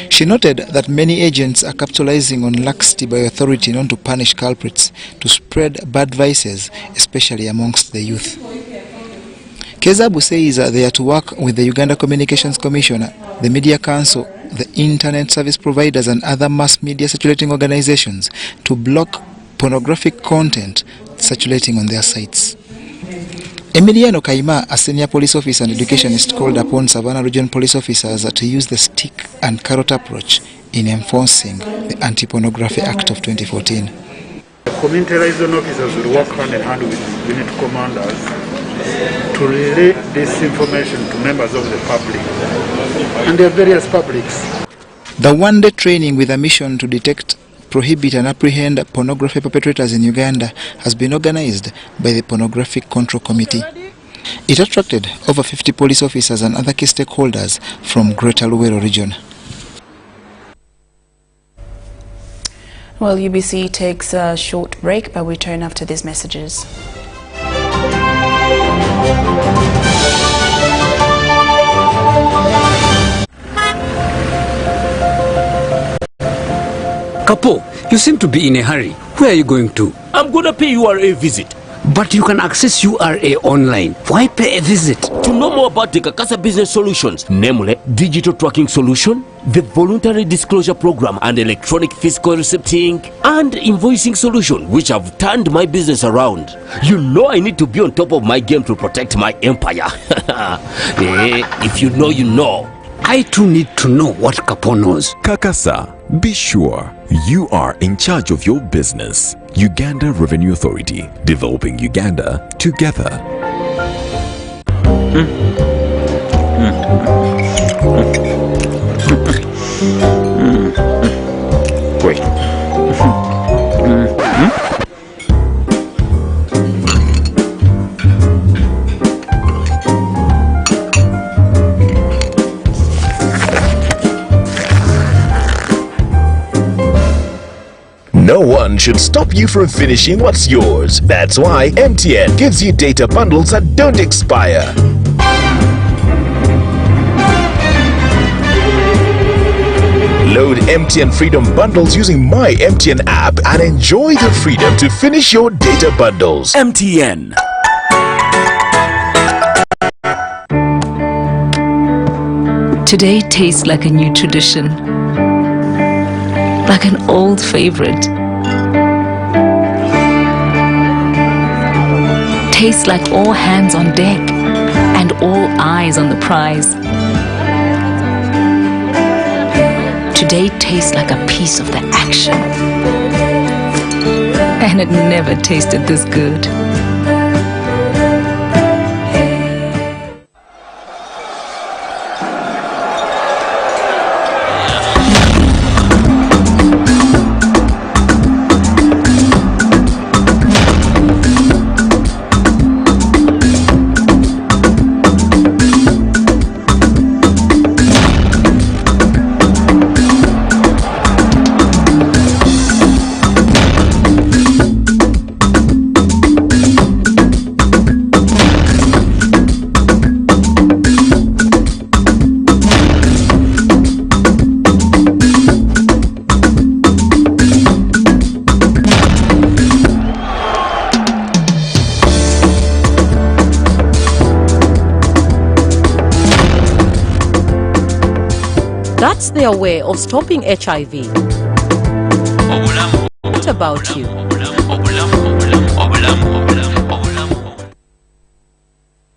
She noted that many agents are capitalizing on laxity by authority not to punish culprits, to spread bad vices, especially amongst the youth. Kezabu says they are to work with the Uganda Communications Commissioner, the Media Council, the internet service providers and other mass media circulating organizations to block pornographic content circulating on their sites. Emiliano Kaima, a senior police officer and educationist, called upon Savannah Region police officers to use the stick and carrot approach in enforcing the Anti-Pornography Act of 2014. Community liaison officers will work hand in hand with unit commanders to relay this information to members of the public and their various publics. The one-day training with a mission to detect, prohibit and apprehend pornography perpetrators in Uganda has been organized by the Pornographic Control Committee. It attracted over 50 police officers and other key stakeholders from Greater Luweero region. Well, UBC takes a short break, but we return after these messages. Kapo, you seem to be in a hurry. Where are you going to? I'm gonna pay URA visit. But you can access URA online. Why pay a visit? To know more about the Kakasa business solutions, namely digital tracking solution, the voluntary disclosure program and electronic fiscal receipting and invoicing solution, which have turned my business around. You know I need to be on top of my game to protect my empire. If you know, you know. I too need to know what Kapo knows. Kakasa, be sure you are in charge of your business. Uganda Revenue Authority, developing Uganda together. Wait. No one should stop you from finishing what's yours. That's why MTN gives you data bundles that don't expire. Load MTN Freedom Bundles using My MTN app and enjoy the freedom to finish your data bundles. MTN. Today tastes like a new tradition, like an old favorite. Tastes like all hands on deck and all eyes on the prize. Today tastes like a piece of the action. And it never tasted this good. That's their way of stopping HIV. What about you?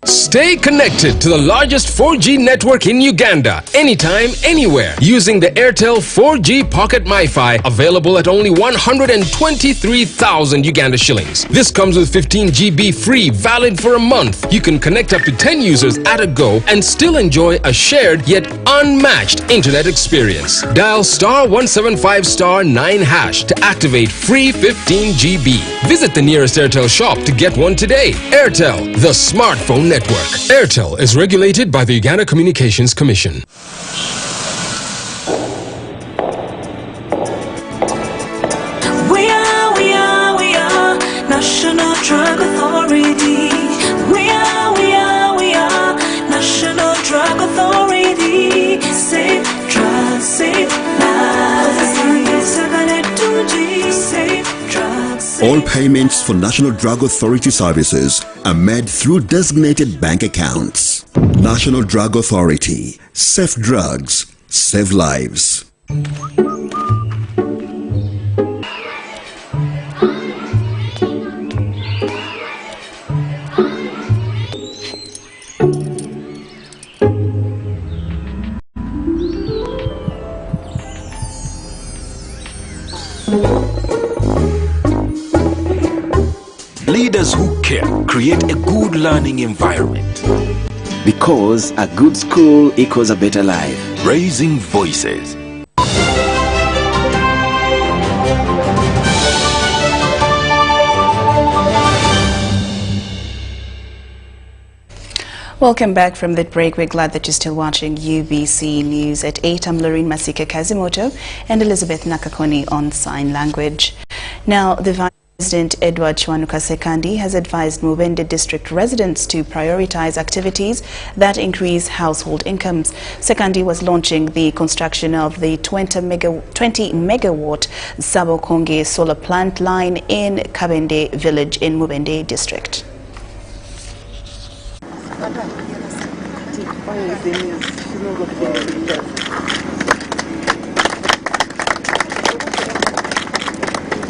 Stay connected to the largest 4G network in Uganda, anytime, anywhere, using the Airtel 4G Pocket MiFi, available at only 123,000 Uganda shillings. This comes with 15 GB free, valid for a month. You can connect up to 10 users at a go and still enjoy a shared yet unmatched internet experience. Dial *175*9# to activate free 15 GB. Visit the nearest Airtel shop to get one today. Airtel, the smartphone network. Airtel is regulated by the Uganda Communications Commission. We are National Drug Authority. We are National Drug Authority. Safe drugs, safe lives. Safe drugs. All payments for National Drug Authority services are made through designated bank accounts. National Drug Authority. Safe drugs, save lives. Leaders who care create a good learning environment. Because a good school equals a better life. Raising voices. Welcome back from the break. We're glad that you're still watching UBC News at 8. I'm Lauryn, Masika, Kazimoto and Elizabeth Nakakoni on sign language. Now, the Vice President Edward Kiwanuka Sekandi has advised Mubende district residents to prioritize activities that increase household incomes. Sekandi was launching the construction of the 20 megawatt Sabokonge solar plant line in Kabende village in Mubende district.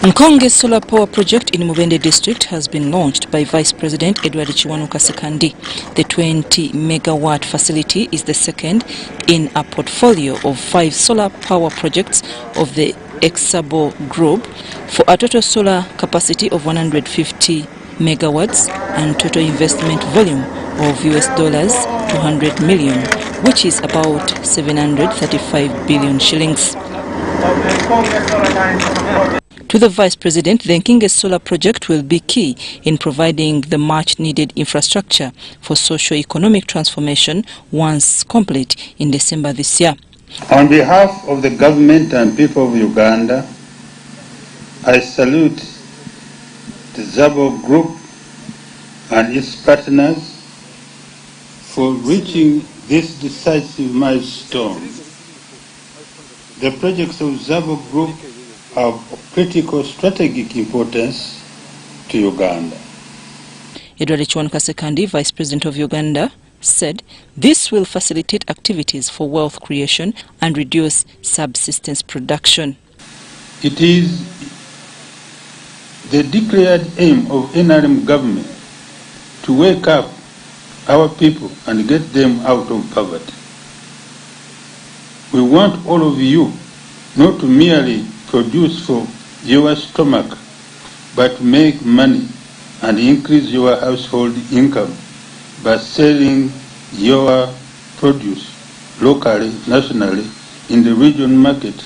Nkonge Solar Power Project in Mubende District has been launched by Vice President Edward Kiwanuka Sekandi. The 20 megawatt facility is the second in a portfolio of 5 solar power projects of the Exabo Group for a total solar capacity of 150 megawatts and total investment volume of US dollars 200 million, which is about 735 billion shillings. To the Vice President, the Nkonge Solar Project will be key in providing the much-needed infrastructure for socio-economic transformation once complete in December this year. On behalf of the government and people of Uganda, I salute the Zabo Group and its partners for reaching this decisive milestone. The projects of Zabo Group are of critical strategic importance to Uganda. Edward Kiwanuka Sekandi, Vice President of Uganda, said this will facilitate activities for wealth creation and reduce subsistence production. It is the declared aim of NRM government to wake up our people and get them out of poverty. We want all of you not to merely produce for your stomach, but make money and increase your household income by selling your produce locally, nationally, in the region market,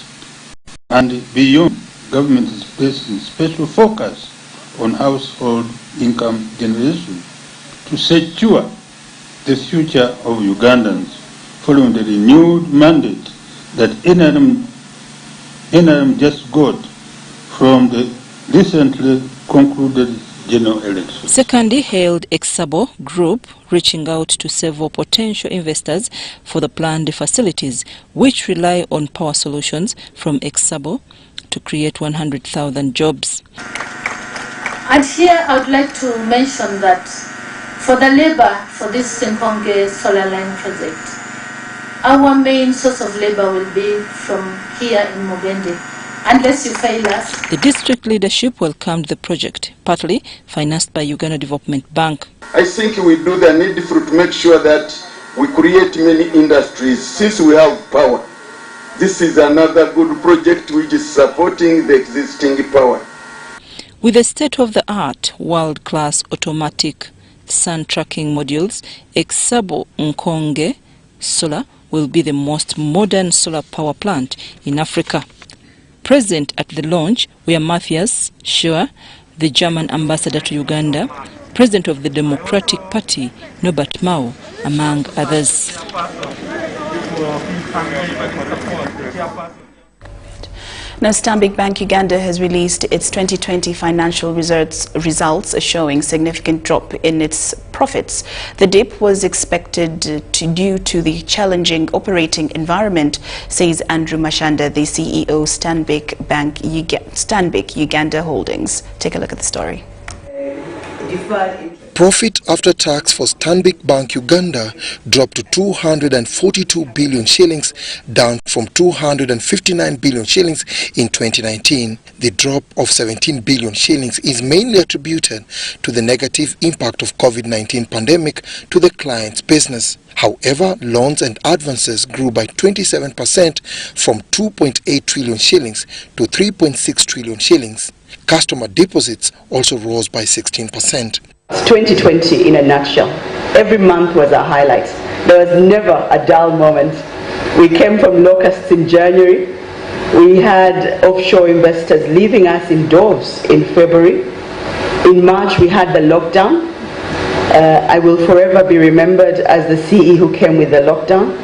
and beyond. Government is placing special focus on household income generation to secure the future of Ugandans following the renewed mandate that NRM just got from the recently concluded general election. Sekandi hailed Exabo Group reaching out to several potential investors for the planned facilities, which rely on power solutions from Exabo to create 100,000 jobs. And here I would like to mention that for the labor for this Nkonge solar line project, our main source of labor will be from here in Mubende, unless you fail us. The district leadership welcomed the project, partly financed by Uganda Development Bank. I think we do the needful to make sure that we create many industries since we have power. This is another good project which is supporting the existing power. With the state-of-the-art, world-class automatic sun tracking modules, Exabo Nkonge Solar will be the most modern solar power plant in Africa. Present at the launch were Matthias Schur, the German ambassador to Uganda, President of the Democratic Party, Norbert Mao, among others. Now, Stanbic Bank Uganda has released its 2020 financial results showing significant drop in its profits. The dip was expected due to the challenging operating environment, says Andrew Mashanda, the CEO Stanbic Uganda Holdings. Take a look at the story. Profit after tax for Stanbic Bank Uganda dropped to 242 billion shillings, down from 259 billion shillings in 2019. The drop of 17 billion shillings is mainly attributed to the negative impact of COVID-19 pandemic to the client's business. However, loans and advances grew by 27% from 2.8 trillion shillings to 3.6 trillion shillings. Customer deposits also rose by 16%. 2020 in a nutshell. Every month was a highlight. There was never a dull moment. We came from locusts in January. We had offshore investors leaving us indoors in February. In March we had the lockdown. I will forever be remembered as the CE who came with the lockdown.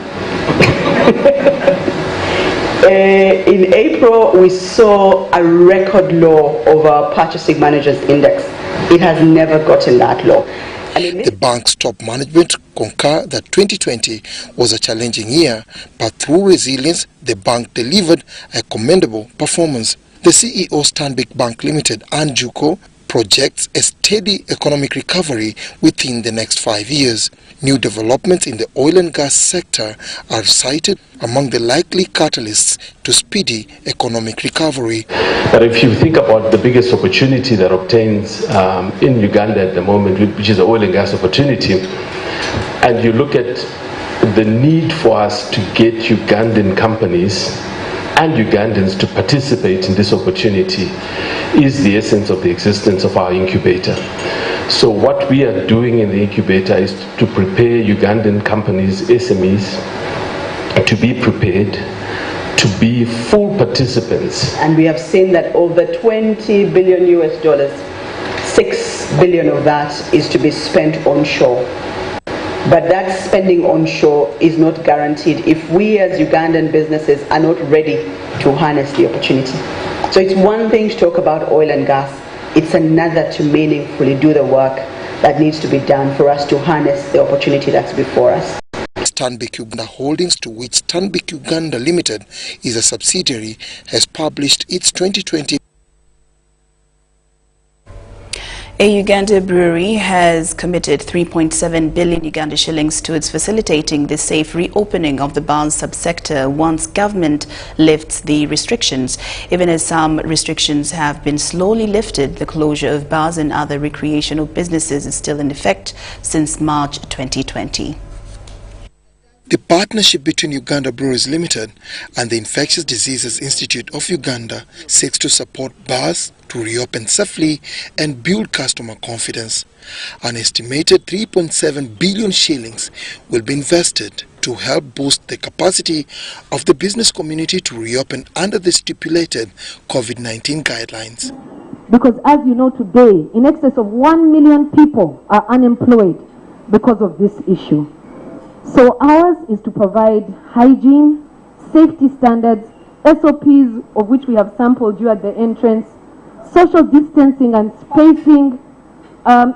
In April, we saw a record low of our purchasing managers index. It has never gotten that low. The bank's top management concur that 2020 was a challenging year, but through resilience, the bank delivered a commendable performance. The CEO Stanbic Bank Limited, Anjuko, projects a steady economic recovery within the next 5 years. New developments in the oil and gas sector are cited among the likely catalysts to speedy economic recovery. But if you think about the biggest opportunity that obtains in Uganda at the moment, which is the oil and gas opportunity, and you look at the need for us to get Ugandan companies and Ugandans to participate in this opportunity is the essence of the existence of our incubator. So what we are doing in the incubator is to prepare Ugandan companies, SMEs, to be prepared to be full participants. And we have seen that over $20 billion US, 6 billion of that is to be spent onshore. But that spending onshore is not guaranteed if we as Ugandan businesses are not ready to harness the opportunity. So it's one thing to talk about oil and gas. It's another to meaningfully do the work that needs to be done for us to harness the opportunity that's before us. Stanbic Uganda Holdings, to which Stanbic Uganda Limited is a subsidiary, has published its 2020. A Uganda brewery has committed 3.7 billion Uganda shillings towards facilitating the safe reopening of the bars subsector once government lifts the restrictions. Even as some restrictions have been slowly lifted, the closure of bars and other recreational businesses is still in effect since March 2020. The partnership between Uganda Breweries Limited and the Infectious Diseases Institute of Uganda seeks to support bars to reopen safely and build customer confidence. An estimated 3.7 billion shillings will be invested to help boost the capacity of the business community to reopen under the stipulated COVID-19 guidelines. Because as you know today, in excess of 1 million people are unemployed because of this issue. So ours is to provide hygiene, safety standards, SOPs of which we have sampled you at the entrance, social distancing and spacing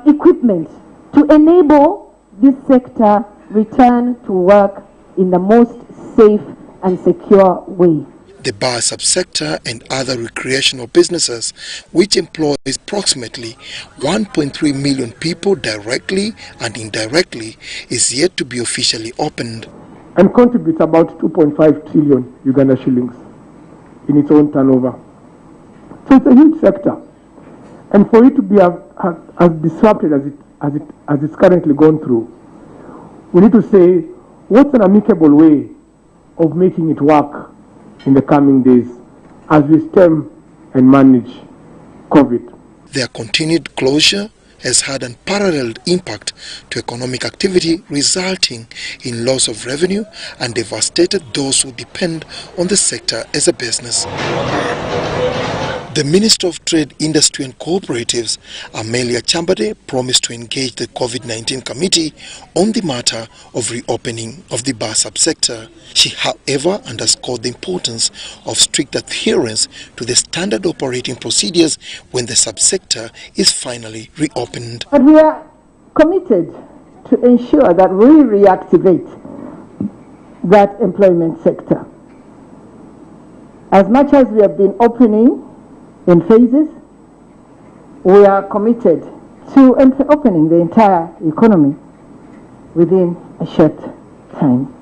equipment to enable this sector return to work in the most safe and secure way. The bar subsector and other recreational businesses, which employs approximately 1.3 million people directly and indirectly, is yet to be officially opened. And contributes about 2.5 trillion Uganda shillings in its own turnover. So it's a huge sector. And for it to be as disrupted as it's currently gone through, we need to say, what's an amicable way of making it work in the coming days as we stem and manage COVID? Their continued closure has had an unparalleled impact to economic activity, resulting in loss of revenue and devastated those who depend on the sector as a business. The Minister of Trade, Industry and Cooperatives, Amelia Chambade, promised to engage the COVID-19 committee on the matter of reopening of the bar subsector. She, however, underscored the importance of strict adherence to the standard operating procedures when the subsector is finally reopened. But we are committed to ensure that we reactivate that employment sector. As much as we have been opening in phases, we are committed to opening the entire economy within a short time.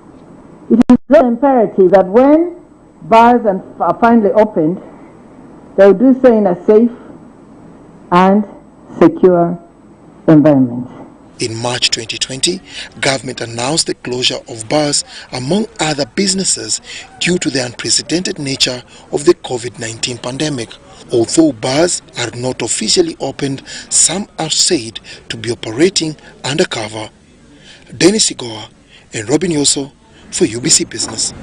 It is very imperative that when bars are finally opened, they will do so in a safe and secure environment. In March 2020, government announced the closure of bars among other businesses due to the unprecedented nature of the COVID-19 pandemic. Although bars are not officially opened, some are said to be operating undercover. Dennis Igoa and Robin Yoso for UBC Business.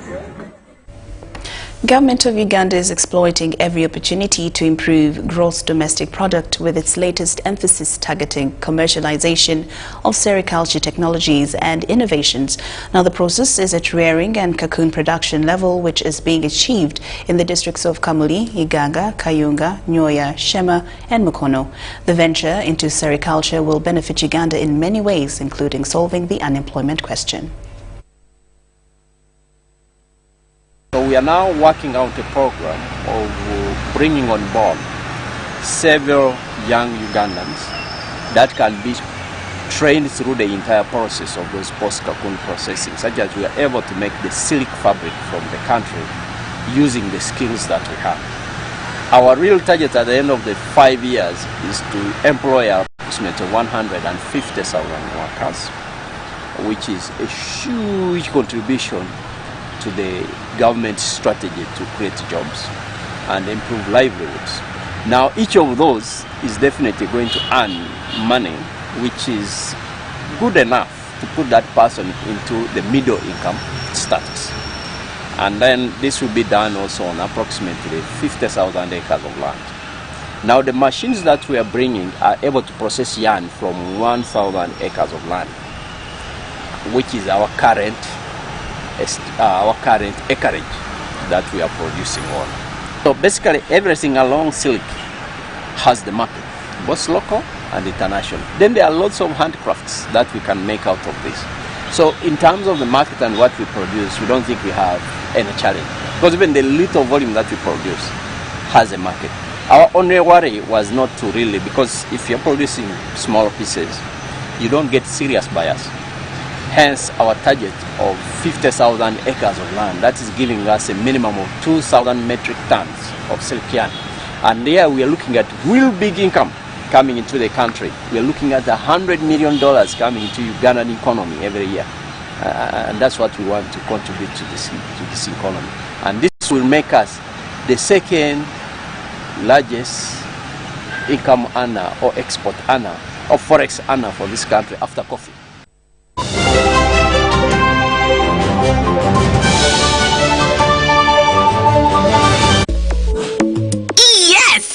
Government of Uganda is exploiting every opportunity to improve gross domestic product with its latest emphasis targeting commercialization of sericulture technologies and innovations. Now the process is at rearing and cocoon production level, which is being achieved in the districts of Kamuli, Iganga, Kayunga, Nyoya, Shema and Mukono. The venture into sericulture will benefit Uganda in many ways, including solving the unemployment question. So we are now working out a program of bringing on board several young Ugandans that can be trained through the entire process of those post-cocoon processing, such as we are able to make the silk fabric from the country using the skills that we have. Our real target at the end of the 5 years is to employ approximately 150,000 workers, which is a huge contribution to the government strategy to create jobs and improve livelihoods. Now each of those is definitely going to earn money which is good enough to put that person into the middle income status. And then this will be done also on approximately 50,000 acres of land. Now the machines that we are bringing are able to process yarn from 1,000 acres of land, which is our current acreage that we are producing on. So basically everything along silk has the market, both local and international. Then there are lots of handcrafts that we can make out of this. So in terms of the market and what we produce, we don't think we have any challenge, because even the little volume that we produce has a market. Our only worry was not to really, because if you're producing small pieces, you don't get serious buyers. Hence our target of 50,000 acres of land, that is giving us a minimum of 2,000 metric tons of silk yarn. And there we are looking at real big income coming into the country. We are looking at $100 million coming into Ugandan economy every year. And that's what we want to contribute to this economy. And this will make us the second largest income earner or export earner or forex earner for this country after coffee.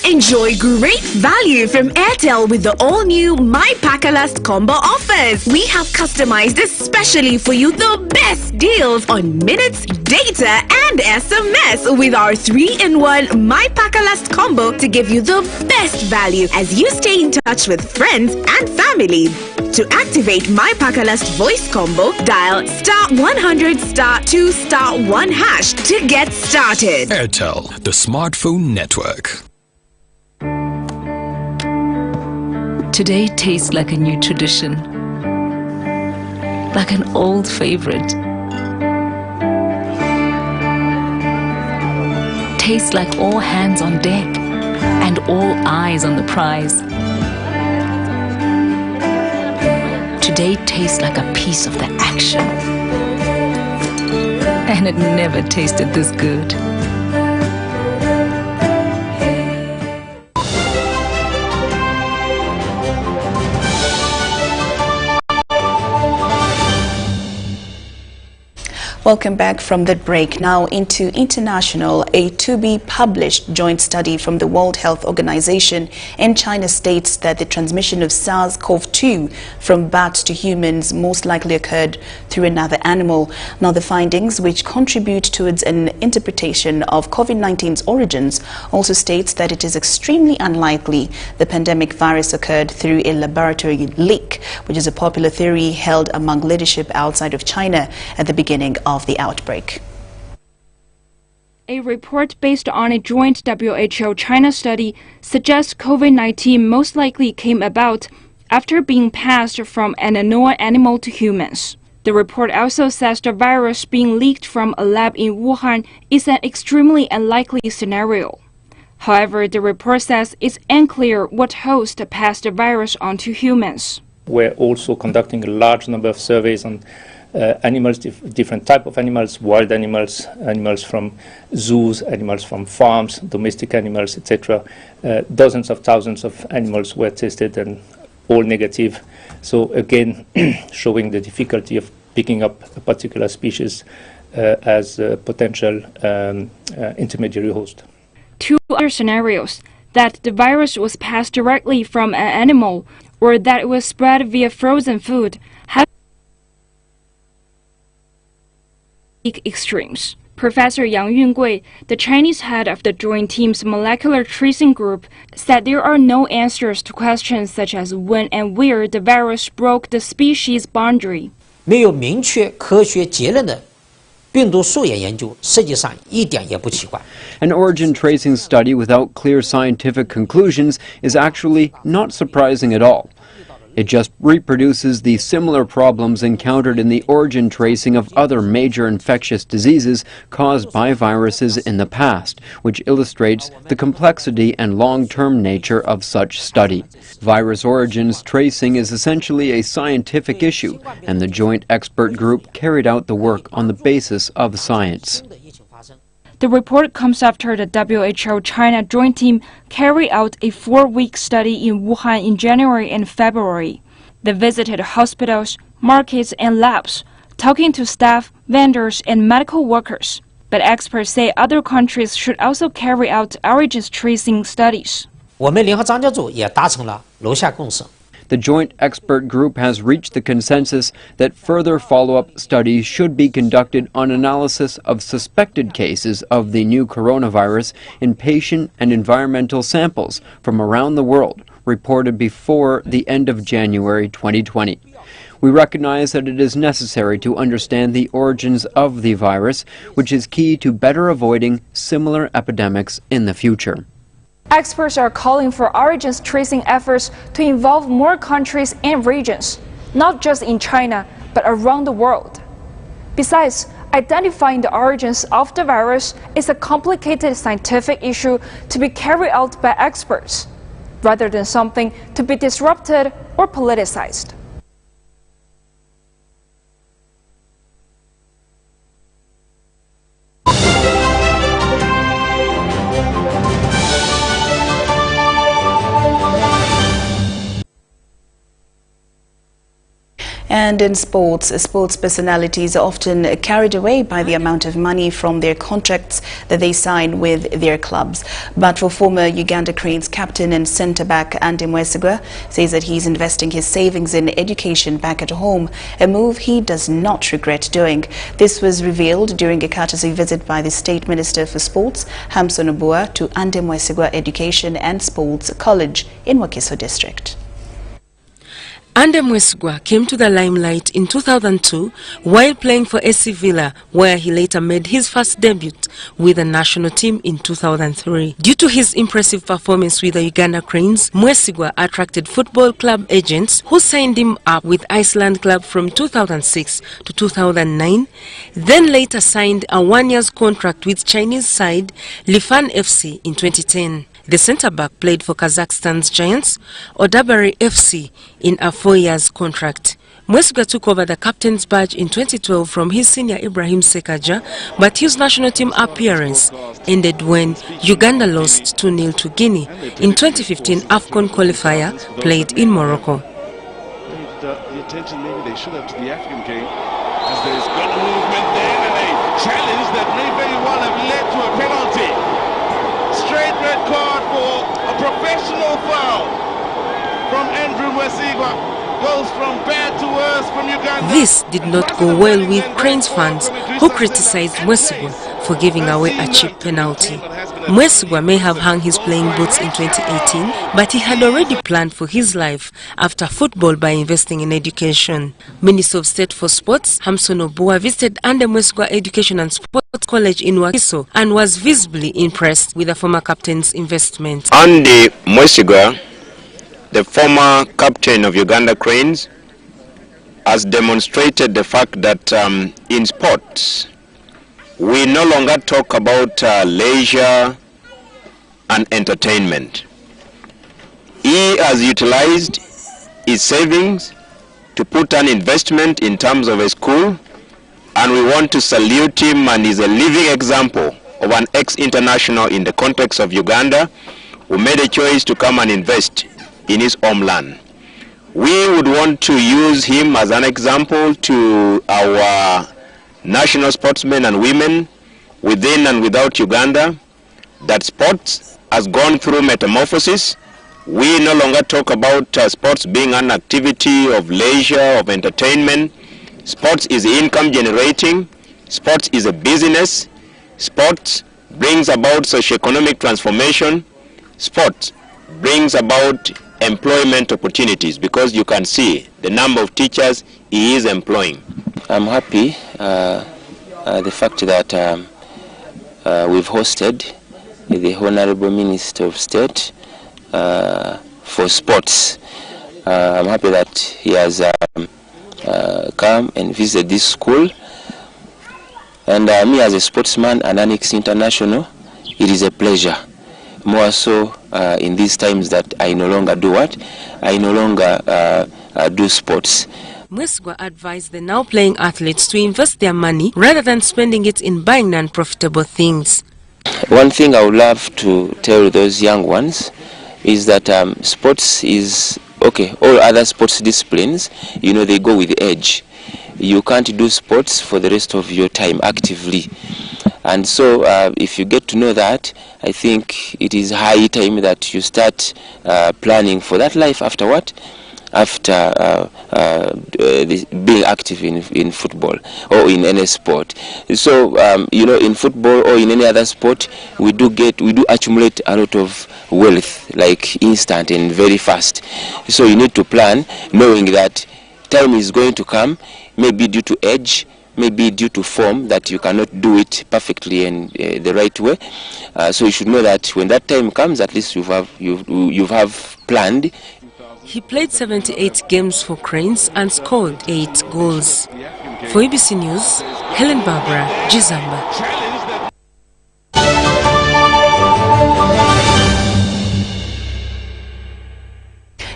Enjoy great value from Airtel with the all-new My Pakalast combo offers. We have customized especially for you the best deals on minutes, data and SMS with our 3-in-1 My Pakalast combo to give you the best value as you stay in touch with friends and family. To activate My Pakalast voice combo, dial *100 *2 *1 hash to get started. Airtel, the smartphone network. Today tastes like a new tradition, like an old favorite. Tastes like all hands on deck and all eyes on the prize. Today tastes like a piece of the action, and it never tasted this good. Welcome back from the break. Now into international. A to-be-published joint study from the World Health Organization and China states that the transmission of SARS-CoV-2 from bats to humans most likely occurred through another animal. Now the findings, which contribute towards an interpretation of COVID-19's origins, also states that it is extremely unlikely the pandemic virus occurred through a laboratory leak, which is a popular theory held among leadership outside of China at the beginning of the outbreak. A report based on a joint WHO-China study suggests COVID-19 most likely came about after being passed from an unknown animal to humans. The report also says the virus being leaked from a lab in Wuhan is an extremely unlikely scenario. However, the report says it's unclear what host passed the virus on to humans. We're also conducting a large number of surveys on animals, different type of animals, wild animals, animals from zoos, animals from farms, domestic animals, etc. Dozens of thousands of animals were tested and all negative. So again, showing the difficulty of picking up a particular species as a potential intermediary host. Two other scenarios: that the virus was passed directly from an animal, or that it was spread via frozen food, have extremes. Professor Yang Yungui, the Chinese head of the Joint Team's molecular tracing group, said there are no answers to questions such as when and where the virus broke the species boundary. 没有明确科学结论的病毒溯源研究，实际上一点也不奇怪。 An origin tracing study without clear scientific conclusions is actually not surprising at all. It just reproduces the similar problems encountered in the origin tracing of other major infectious diseases caused by viruses in the past, which illustrates the complexity and long-term nature of such study. Virus origins tracing is essentially a scientific issue, and the joint expert group carried out the work on the basis of science. The report comes after the WHO-China joint team carried out a 4-week study in Wuhan in January and February. They visited hospitals, markets, and labs, talking to staff, vendors, and medical workers. But experts say other countries should also carry out origins tracing studies. 我们联合专家组也达成了楼下共识。 The joint expert group has reached the consensus that further follow-up studies should be conducted on analysis of suspected cases of the new coronavirus in patient and environmental samples from around the world, reported before the end of January 2020. We recognize that it is necessary to understand the origins of the virus, which is key to better avoiding similar epidemics in the future. Experts are calling for origins tracing efforts to involve more countries and regions, not just in China, but around the world. Besides, identifying the origins of the virus is a complicated scientific issue to be carried out by experts, rather than something to be disrupted or politicized. And in sports personalities are often carried away by the amount of money from their contracts that they sign with their clubs. But for former Uganda Cranes captain and centre-back Andy Mwesigwa says that he's investing his savings in education back at home, a move he does not regret doing. This was revealed during a courtesy visit by the State Minister for Sports, Hamson Obua, to Andy Mwesigwa Education and Sports College in Wakiso District. Andy Mwesigwa came to the limelight in 2002 while playing for AC Villa, where he later made his first debut with the national team in 2003. Due to his impressive performance with the Uganda Cranes, Mwesigwa attracted football club agents who signed him up with Iceland club from 2006 to 2009, then later signed a 1-year contract with Chinese side Lifan FC in 2010. The centre-back played for Kazakhstan's Giants, Odabari FC, in a 4-year contract. Mwesigwa took over the captain's badge in 2012 from his senior Ibrahim Sekaja, but his national team appearance ended when Uganda lost 2-0 to Guinea in 2015 AFCON qualifier played in Morocco. The attention maybe they should have to the African game, as there's good movement there and a challenge that may very well have led to a penalty. Straight red card for a professional foul from Andrew Mwesigwa. Goes from bad to worse from Uganda. This did not go well with Cranes fans who criticized Mwesigwa for giving away a cheap penalty. Mwesigwa may have hung his playing boots in 2018, but he had already planned for his life after football by investing in education. Minister of State for Sports, Hamson Obua, visited Andy Mwesigwa Education and Sports College in Wakiso and was visibly impressed with the former captain's investment. Andy Mwesigwa, the former captain of Uganda Cranes, has demonstrated the fact that in sports, we no longer talk about leisure and entertainment. He has utilized his savings to put an investment in terms of a school, and we want to salute him, and he's a living example of an ex-international in the context of Uganda who made a choice to come and invest in his homeland. We would want to use him as an example to our national sportsmen and women within and without Uganda that sports has gone through metamorphosis. We no longer talk about sports being an activity of leisure, of entertainment. Sports is income generating. Sports is a business. Sports brings about socioeconomic transformation. Sports brings about employment opportunities, because you can see the number of teachers he is employing. I'm happy the fact that we've hosted the Honorable Minister of State for Sports. I'm happy that he has come and visited this school. And me as a sportsman and Annex International, it is a pleasure. More so in these times that I no longer do what? I no longer do sports. Mwesgwa advised the now playing athletes to invest their money rather than spending it in buying non-profitable things. One thing I would love to tell those young ones is that sports is, okay, all other sports disciplines, you know, they go with age. You can't do sports for the rest of your time actively. And so if you get to know that, I think it is high time that you start planning for that life after what? After being active in football or in any sport. So you know, in football or in any other sport, we do accumulate a lot of wealth, like instant and very fast. So you need to plan, knowing that time is going to come, maybe due to age, maybe due to form, that you cannot do it perfectly and the right way. So you should know that when that time comes, at least you have planned. He played 78 games for Cranes and scored 8 goals. For ABC News, Helen Barbara, Jizamba.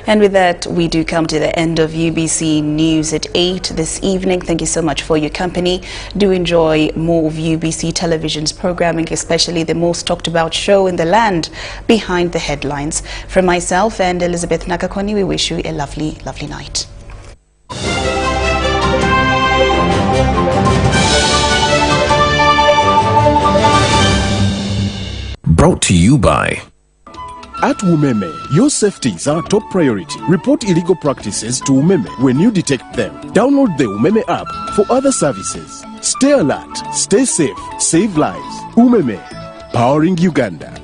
And with that, we do come to the end of UBC News at 8 this evening. Thank you so much for your company. Do enjoy more of UBC Television's programming, especially the most talked about show in the land, Behind the Headlines. From myself and Elizabeth Nakakoni, we wish you a lovely, lovely night. Brought to you by At Umeme, your safety is our top priority. Report illegal practices to Umeme when you detect them. Download the Umeme app for other services. Stay alert, stay safe, save lives. Umeme, powering Uganda.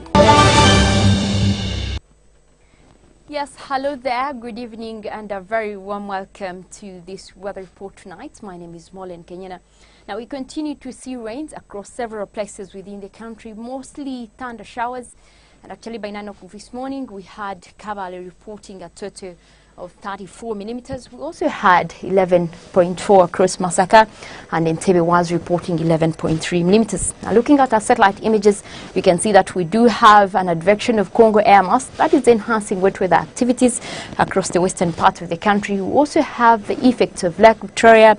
Yes, hello there, good evening and a very warm welcome to this weather report tonight. My name is Lauryn Kenyana. Now we continue to see rains across several places within the country, mostly thunder showers. And actually by 9 o'clock this morning, we had Kabaale reporting a total of 34 millimeters. We also had 11.4 across Masika, and Entebbe was reporting 11.3 millimeters. Now looking at our satellite images, we can see that we do have an advection of Congo air mass that is enhancing wet weather activities across the western part of the country. We also have the effects of Lake Victoria,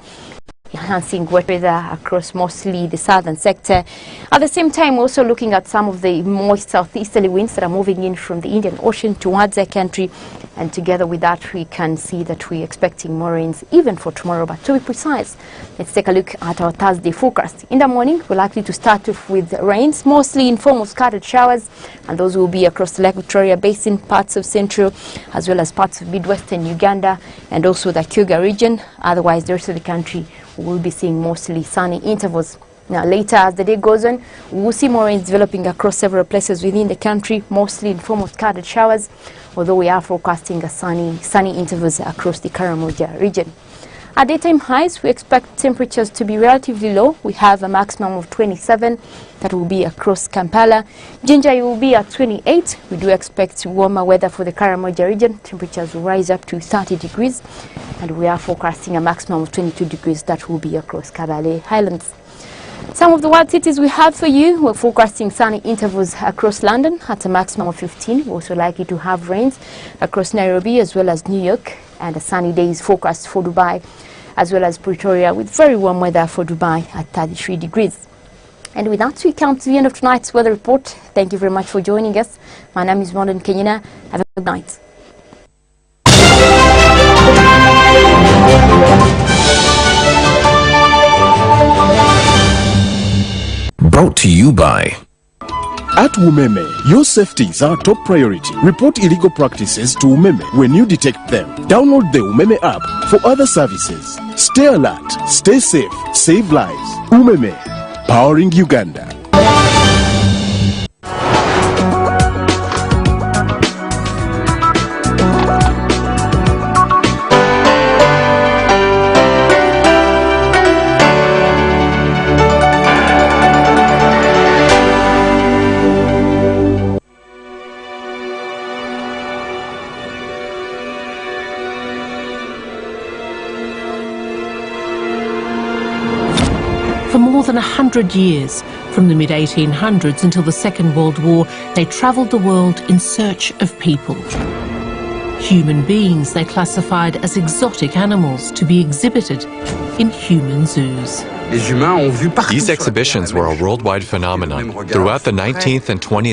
enhancing wet weather across mostly the southern sector. At the same time, also looking at some of the moist southeasterly winds that are moving in from the Indian Ocean towards the country. And together with that, we can see that we're expecting more rains even for tomorrow. But to be precise, let's take a look at our Thursday forecast. In the morning, we're likely to start off with rains, mostly in form of scattered showers, and those will be across the Lake Victoria Basin, parts of central, as well as parts of midwestern Uganda, and also the Kyoga region. Otherwise, the rest of the country will be seeing mostly sunny intervals. Now later, as the day goes on, we will see more rains developing across several places within the country, mostly in form of scattered showers, although we are forecasting a sunny intervals across the Karamoja region. At daytime highs, we expect temperatures to be relatively low. We have a maximum of 27 that will be across Kampala. Jinja will be at 28. We do expect warmer weather for the Karamoja region. Temperatures will rise up to 30 degrees. And we are forecasting a maximum of 22 degrees that will be across Kabaale Highlands. Some of the world cities we have for you, we're forecasting sunny intervals across London at a maximum of 15. We're also likely to have rains across Nairobi as well as New York, and a sunny day is forecast for Dubai as well as Pretoria, with very warm weather for Dubai at 33 degrees. And with that, we come to the end of tonight's weather report. Thank you very much for joining us. My name is Lauryn Kenyana. Have a good night. to you by... At Umeme, your safety is our top priority. Report illegal practices to Umeme when you detect them. Download the Umeme app for other services. Stay alert, stay safe, save lives. Umeme, powering Uganda. For more than 100 years, from the mid-1800s until the Second World War, they travelled the world in search of people. Human beings they classified as exotic animals to be exhibited in human zoos. These exhibitions were a worldwide phenomenon. Throughout the 19th and 20th